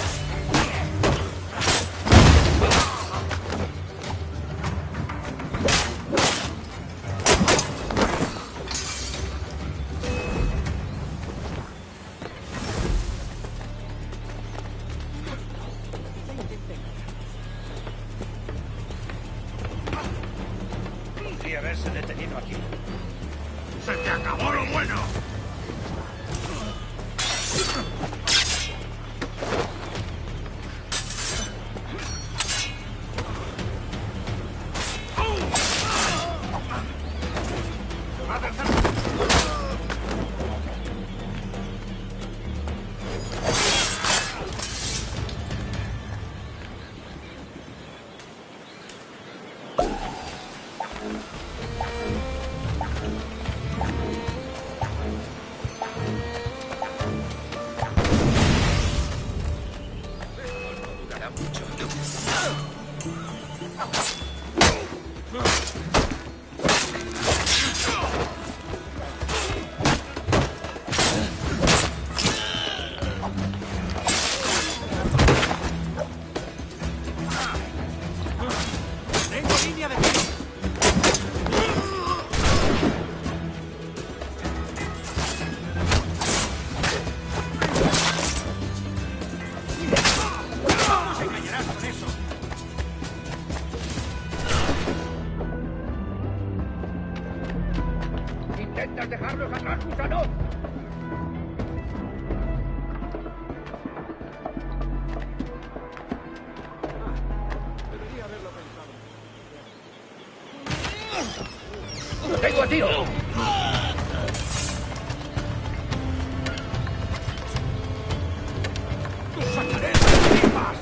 Podría haberse detenido aquí. ¡Se te acabó lo bueno! ¿Intentas dejarlos atrás, gusano? ¡Lo tengo a tiro! ¡Sacaré las tripas!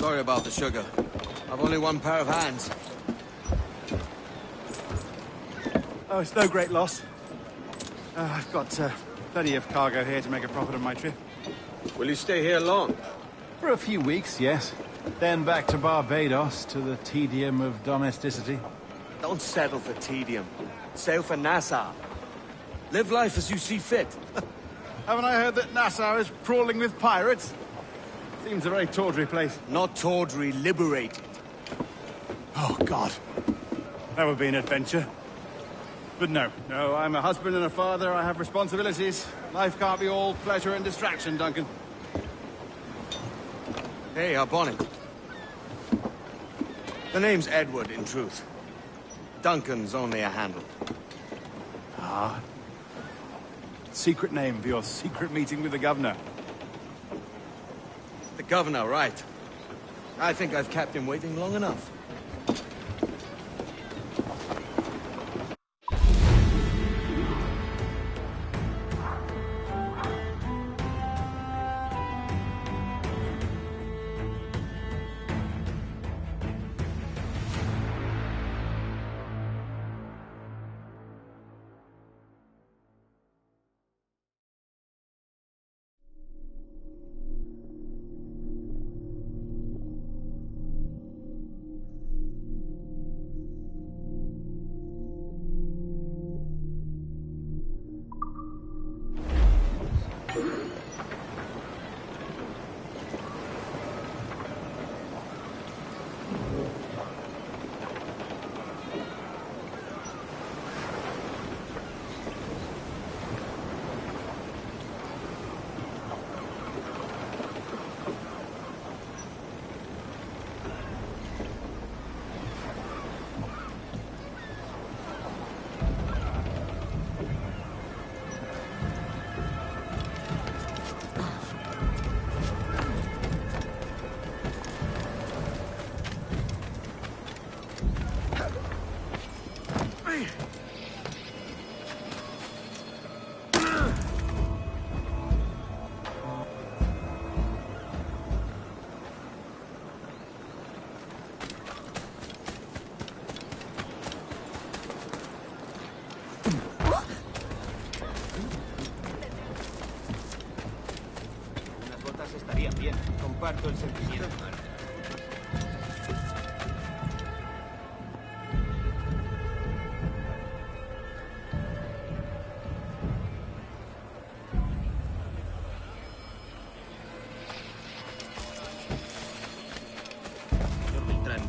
Sorry about the sugar. I've only one pair of hands. Oh, it's no great loss. I've got plenty of cargo here to make a profit on my trip. Will you stay here long? For a few weeks, yes. Then back to Barbados, to the tedium of domesticity. Don't settle for tedium. Sail for Nassau. Live life as you see fit. Haven't I heard that Nassau is crawling with pirates? Seems a very tawdry place. Not tawdry, liberated. Oh, God. That would be an adventure. But no, I'm a husband and a father. I have responsibilities. Life can't be all pleasure and distraction, Duncan. Hey, up on it. The name's Edward, in truth. Duncan's only a handle. Ah. Secret name for your secret meeting with the governor. The governor, right. I think I've kept him waiting long enough. Bien, comparto el sentimiento. Señor Beltrán.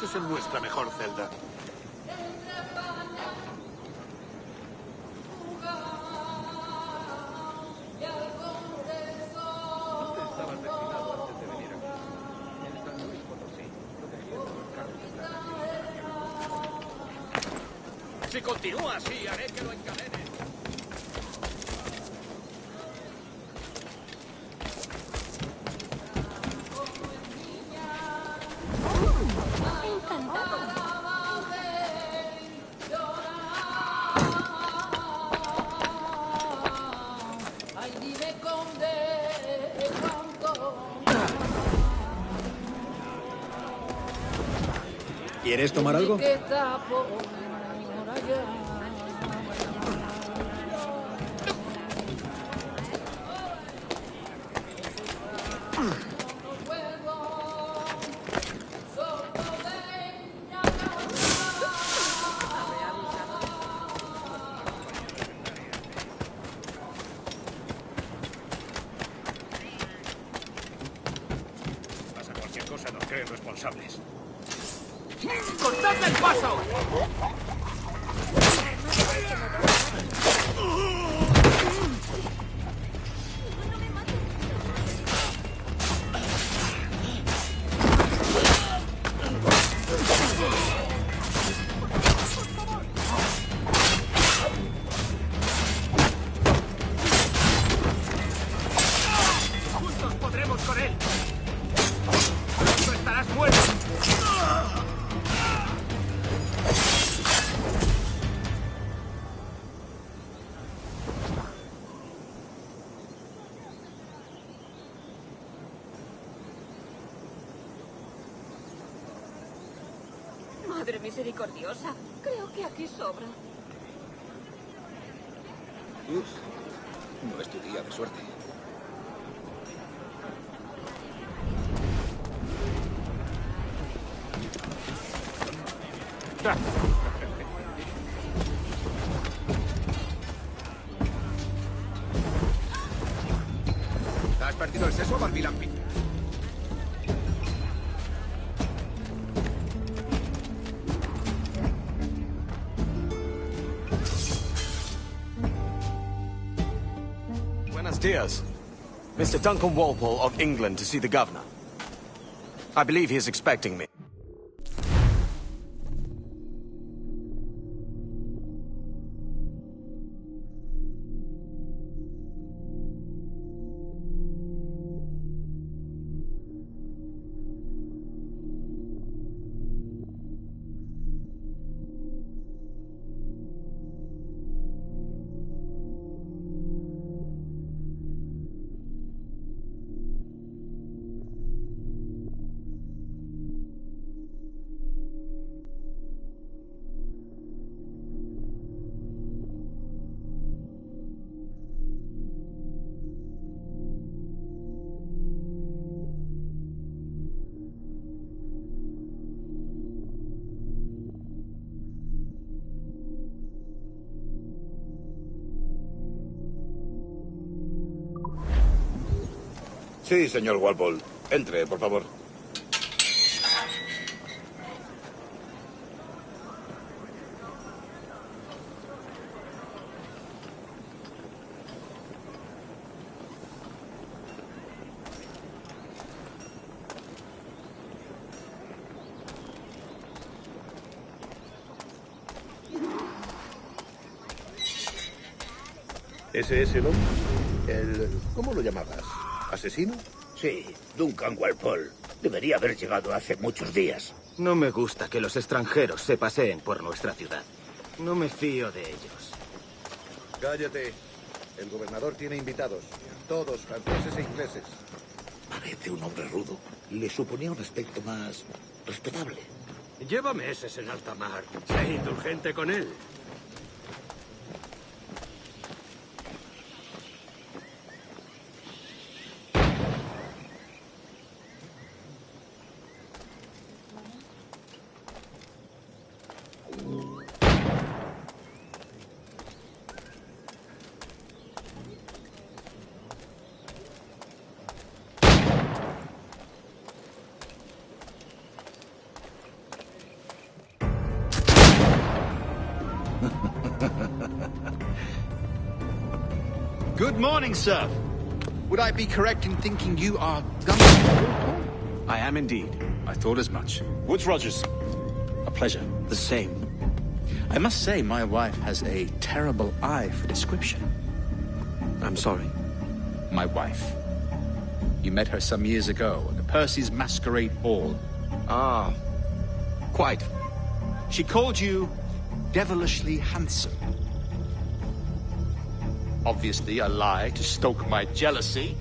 Es en nuestra mejor celda. Si continúa así, haré que lo encadene. ¿Quieres tomar algo? Pasa cualquier cosa, nos creen responsables. ¡Cortadle el paso! ¡Vamos con él! ¡Pronto estarás muerto! Madre misericordiosa. Creo que aquí sobra. Uf, no es tu día de suerte. ¿Has perdido el seso, Barbilampi? Buenos dias. Mr. Duncan Walpole of England to see the governor. I believe he is expecting me. Sí, señor Walpole. Entre, por favor. ¿Ese es el hombre? ¿Cómo lo llamabas? ¿Asesino? Sí, Duncan Walpole. Debería haber llegado hace muchos días. No me gusta que los extranjeros se paseen por nuestra ciudad. No me fío de ellos. Cállate. El gobernador tiene invitados. Todos franceses e ingleses. Parece un hombre rudo. Le suponía un aspecto más respetable. Lleva meses en alta mar. Sé indulgente con él. Good morning, sir. Would I be correct in thinking you are Duncan? I am indeed. I thought as much. Woods Rogers. A pleasure. The same. I must say, my wife has a terrible eye for description. I'm sorry. My wife. You met her some years ago at the Percy's Masquerade Ball. Ah, quite. She called you devilishly handsome. Obviously a lie to stoke my jealousy.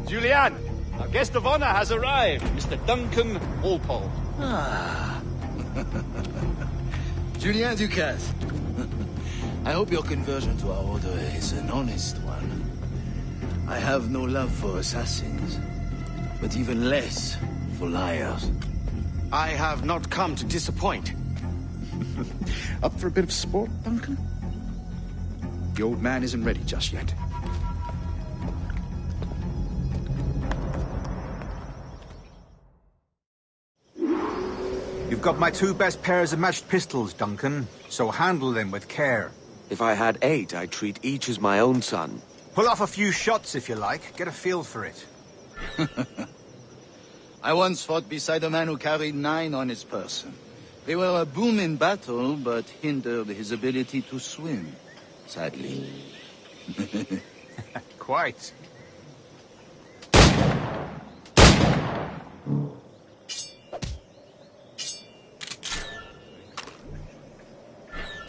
Julianne, our guest of honor has arrived, Mr. Duncan Walpole. Ah. Julien Ducasse. I hope your conversion to our order is an honest one. I have no love for assassins, but even less for liars. I have not come to disappoint. Up for a bit of sport, Duncan? The old man isn't ready just yet. You've got my 2 best pairs of matched pistols, Duncan, so handle them with care. If I had 8, I'd treat each as my own son. Pull off a few shots if you like. Get a feel for it. I once fought beside a man who carried 9 on his person. They were a boom in battle, but hindered his ability to swim, sadly. Quite.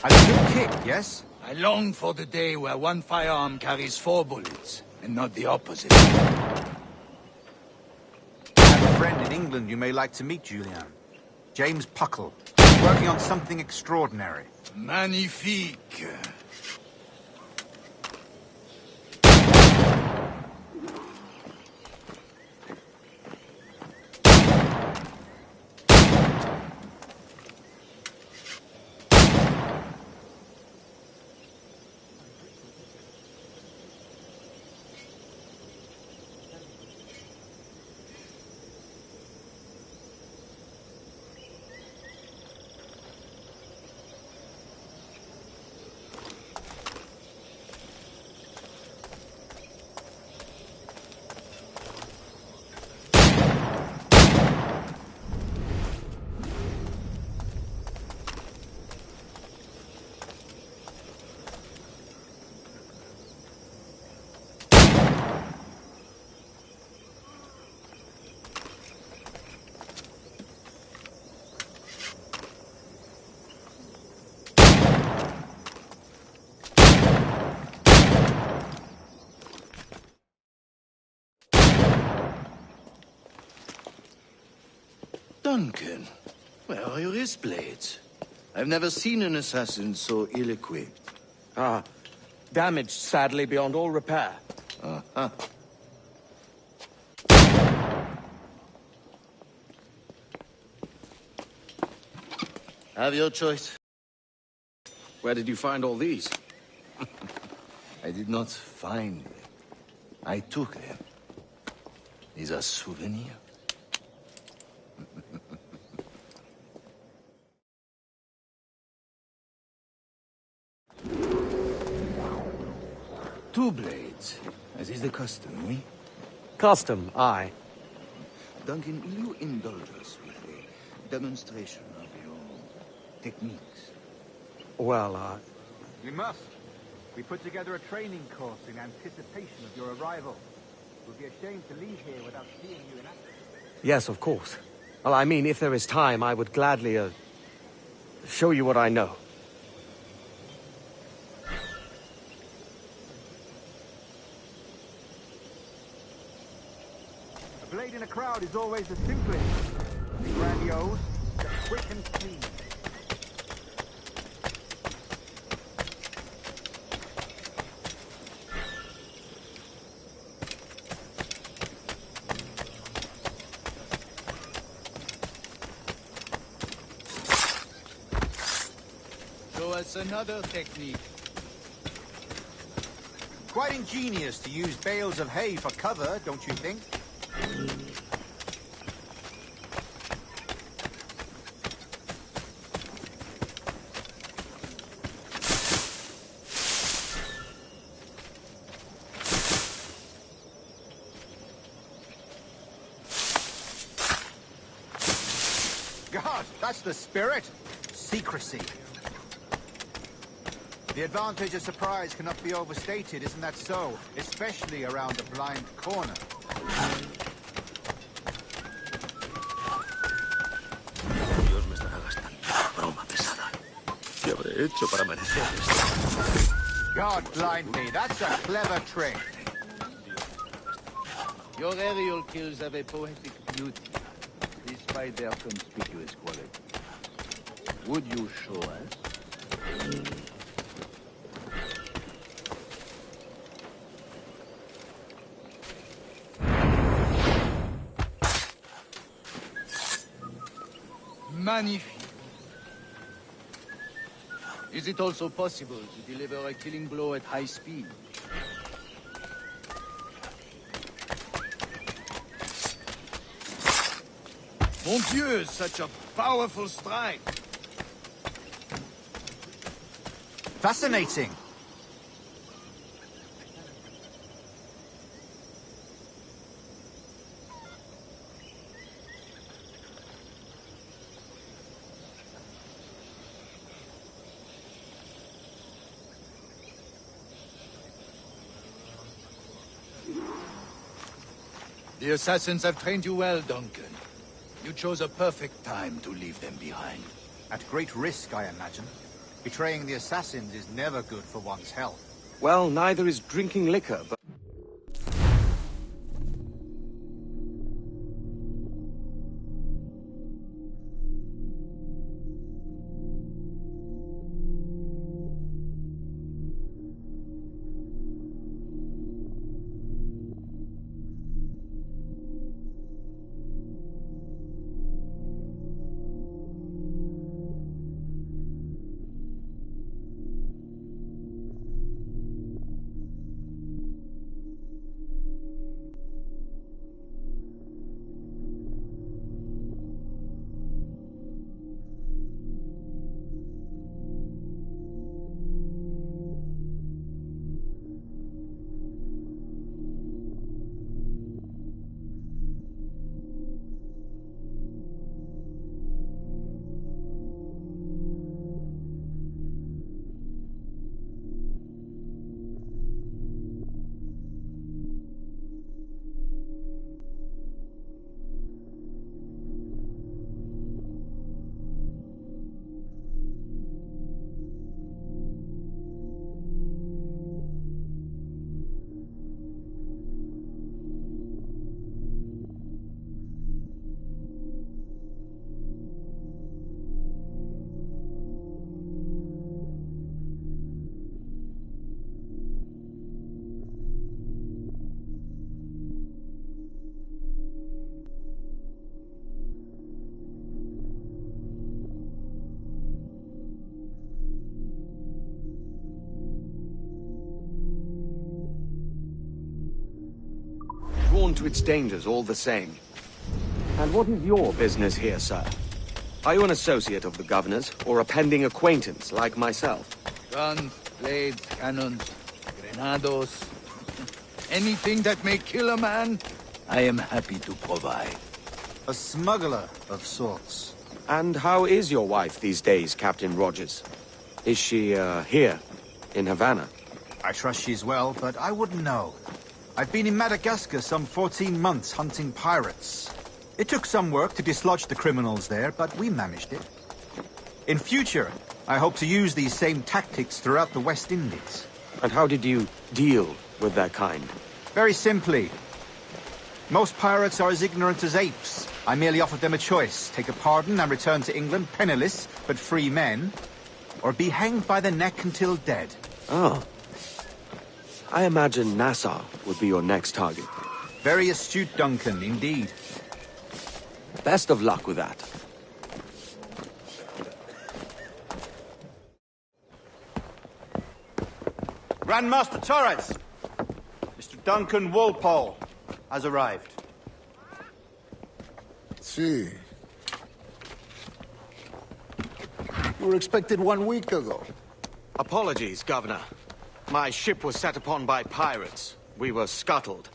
A good kick, yes? I long for the day where one firearm carries 4 bullets, and not the opposite. I have a friend in England you may like to meet, Julian. James Puckle. He's working on something extraordinary. Magnifique. Duncan, where are your wrist blades? I've never seen an assassin so ill-equipped. Ah, damaged sadly beyond all repair. Uh-huh. Have your choice. Where did you find all these? I did not find them. I took them. These are souvenirs. Two blades, as is the custom, oui? Custom, aye. Duncan, will you indulge us with a demonstration of your techniques? Well, We must. We put together a training course in anticipation of your arrival. It would be a shame to leave here without seeing you in action. yes, of course. Well, I mean, if there is time, I would gladly, show you what I know. A blade in a crowd is always the simplest. The grandiose, the quick and clean. Show us another technique. Quite ingenious to use bales of hay for cover, don't you think? God, that's the spirit. Secrecy. The advantage of surprise cannot be overstated, isn't that so? Especially around a blind corner. Dios me estará gastando. Broma pesada. ¿Qué habré hecho para merecer esto? God blind me, that's a clever trick. Your aerial kills have a poetic beauty, despite their conspicuous quality. Would you show us? Magnifique. Is it also possible to deliver a killing blow at high speed? Mon Dieu, such a powerful strike. Fascinating. The assassins have trained you well, Duncan. You chose a perfect time to leave them behind. At great risk, I imagine. Betraying the assassins is never good for one's health. Well, neither is drinking liquor, but... Drawn to its dangers all the same. And what is your business here, sir? Are you an associate of the governor's, or a pending acquaintance like myself? Guns, blades, cannons, grenados. Anything that may kill a man, I am happy to provide. A smuggler of sorts. And how is your wife these days, Captain Rogers? Is she, here, in Havana? I trust she's well, but I wouldn't know. I've been in Madagascar some 14 months hunting pirates. It took some work to dislodge the criminals there, but we managed it. In future, I hope to use these same tactics throughout the West Indies. And how did you deal with that kind? Very simply. Most pirates are as ignorant as apes. I merely offered them a choice. Take a pardon and return to England penniless, but free men. Or be hanged by the neck until dead. Oh. I imagine Nassau would be your next target. Very astute, Duncan, indeed. Best of luck with that. Grandmaster Torres! Mr. Duncan Walpole has arrived. See. You were expected 1 week ago. Apologies, Governor. My ship was set upon by pirates. We were scuttled.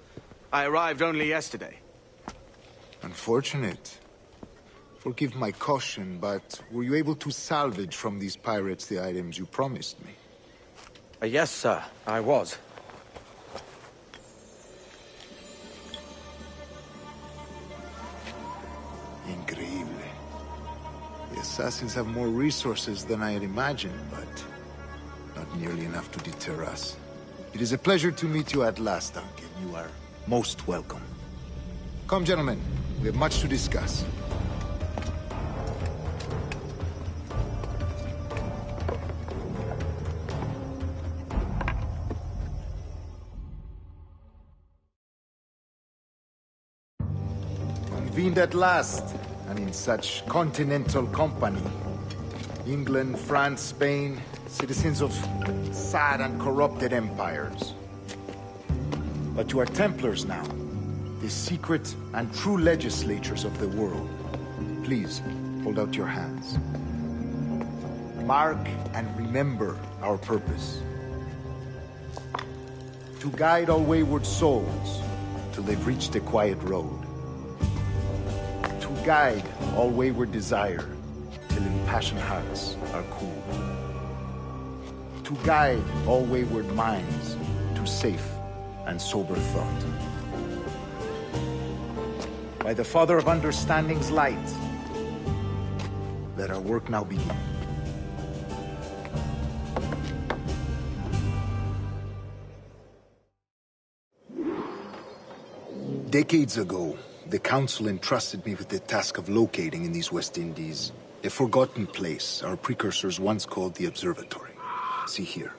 I arrived only yesterday. Unfortunate. Forgive my caution, but were you able to salvage from these pirates the items you promised me? Yes, sir, I was. Increíble. The assassins have more resources than I had imagined, but not nearly enough to deter us. It is a pleasure to meet you at last, Duncan. You are most welcome. Come, gentlemen. We have much to discuss. Convened at last, and in such continental company. England, France, Spain, citizens of sad and corrupted empires. But you are Templars now, the secret and true legislatures of the world. Please, hold out your hands. Mark and remember our purpose. To guide all wayward souls till they've reached the quiet road. To guide all wayward desire till impassioned hearts are cool. To guide all wayward minds to safe and sober thought. By the Father of Understanding's light, let our work now begin. Decades ago, the Council entrusted me with the task of locating in these West Indies a forgotten place our precursors once called the Observatory. See here.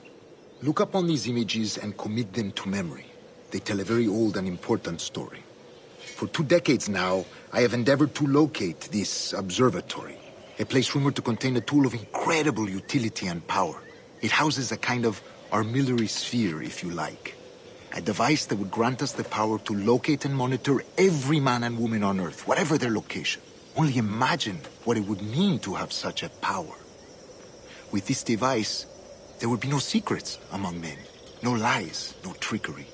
Look up on these images and commit them to memory. They tell a very old and important story. For 2 decades now, I have endeavored to locate this observatory, a place rumored to contain a tool of incredible utility and power. It houses a kind of armillary sphere, if you like. A device that would grant us the power to locate and monitor every man and woman on Earth, whatever their location. Only imagine what it would mean to have such a power. With this device, there would be no secrets among men, no lies, no trickery.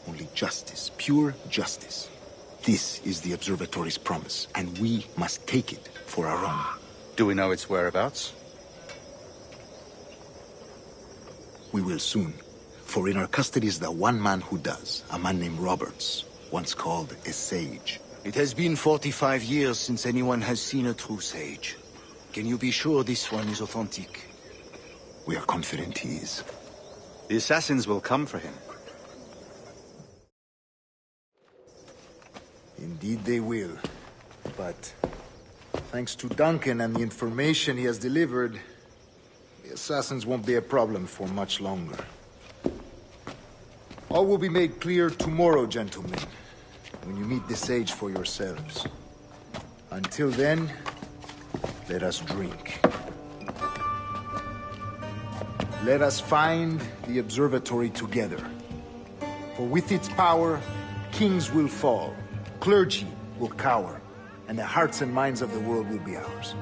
Only justice, pure justice. This is the Observatory's promise, and we must take it for our own. Do we know its whereabouts? We will soon. For in our custody is the one man who does, a man named Roberts, once called a sage. It has been 45 years since anyone has seen a true sage. Can you be sure this one is authentic? We are confident he is. The assassins will come for him. Indeed they will. But thanks to Duncan and the information he has delivered, the assassins won't be a problem for much longer. All will be made clear tomorrow, gentlemen, when you meet the sage for yourselves. Until then, let us drink. Let us find the observatory together. For with its power, kings will fall, clergy will cower, and the hearts and minds of the world will be ours.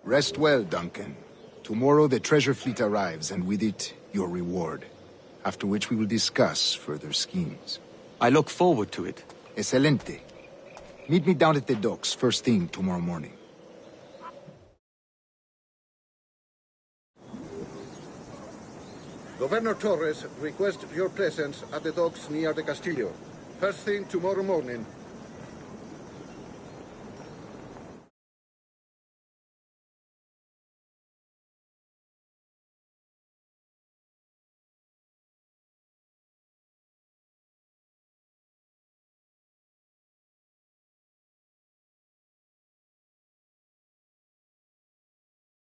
Rest well, Duncan. Tomorrow the treasure fleet arrives, and with it, your reward. After which we will discuss further schemes. I look forward to it. Excelente. Meet me down at the docks first thing tomorrow morning. Governor Torres requests your presence at the docks near the Castillo. First thing tomorrow morning.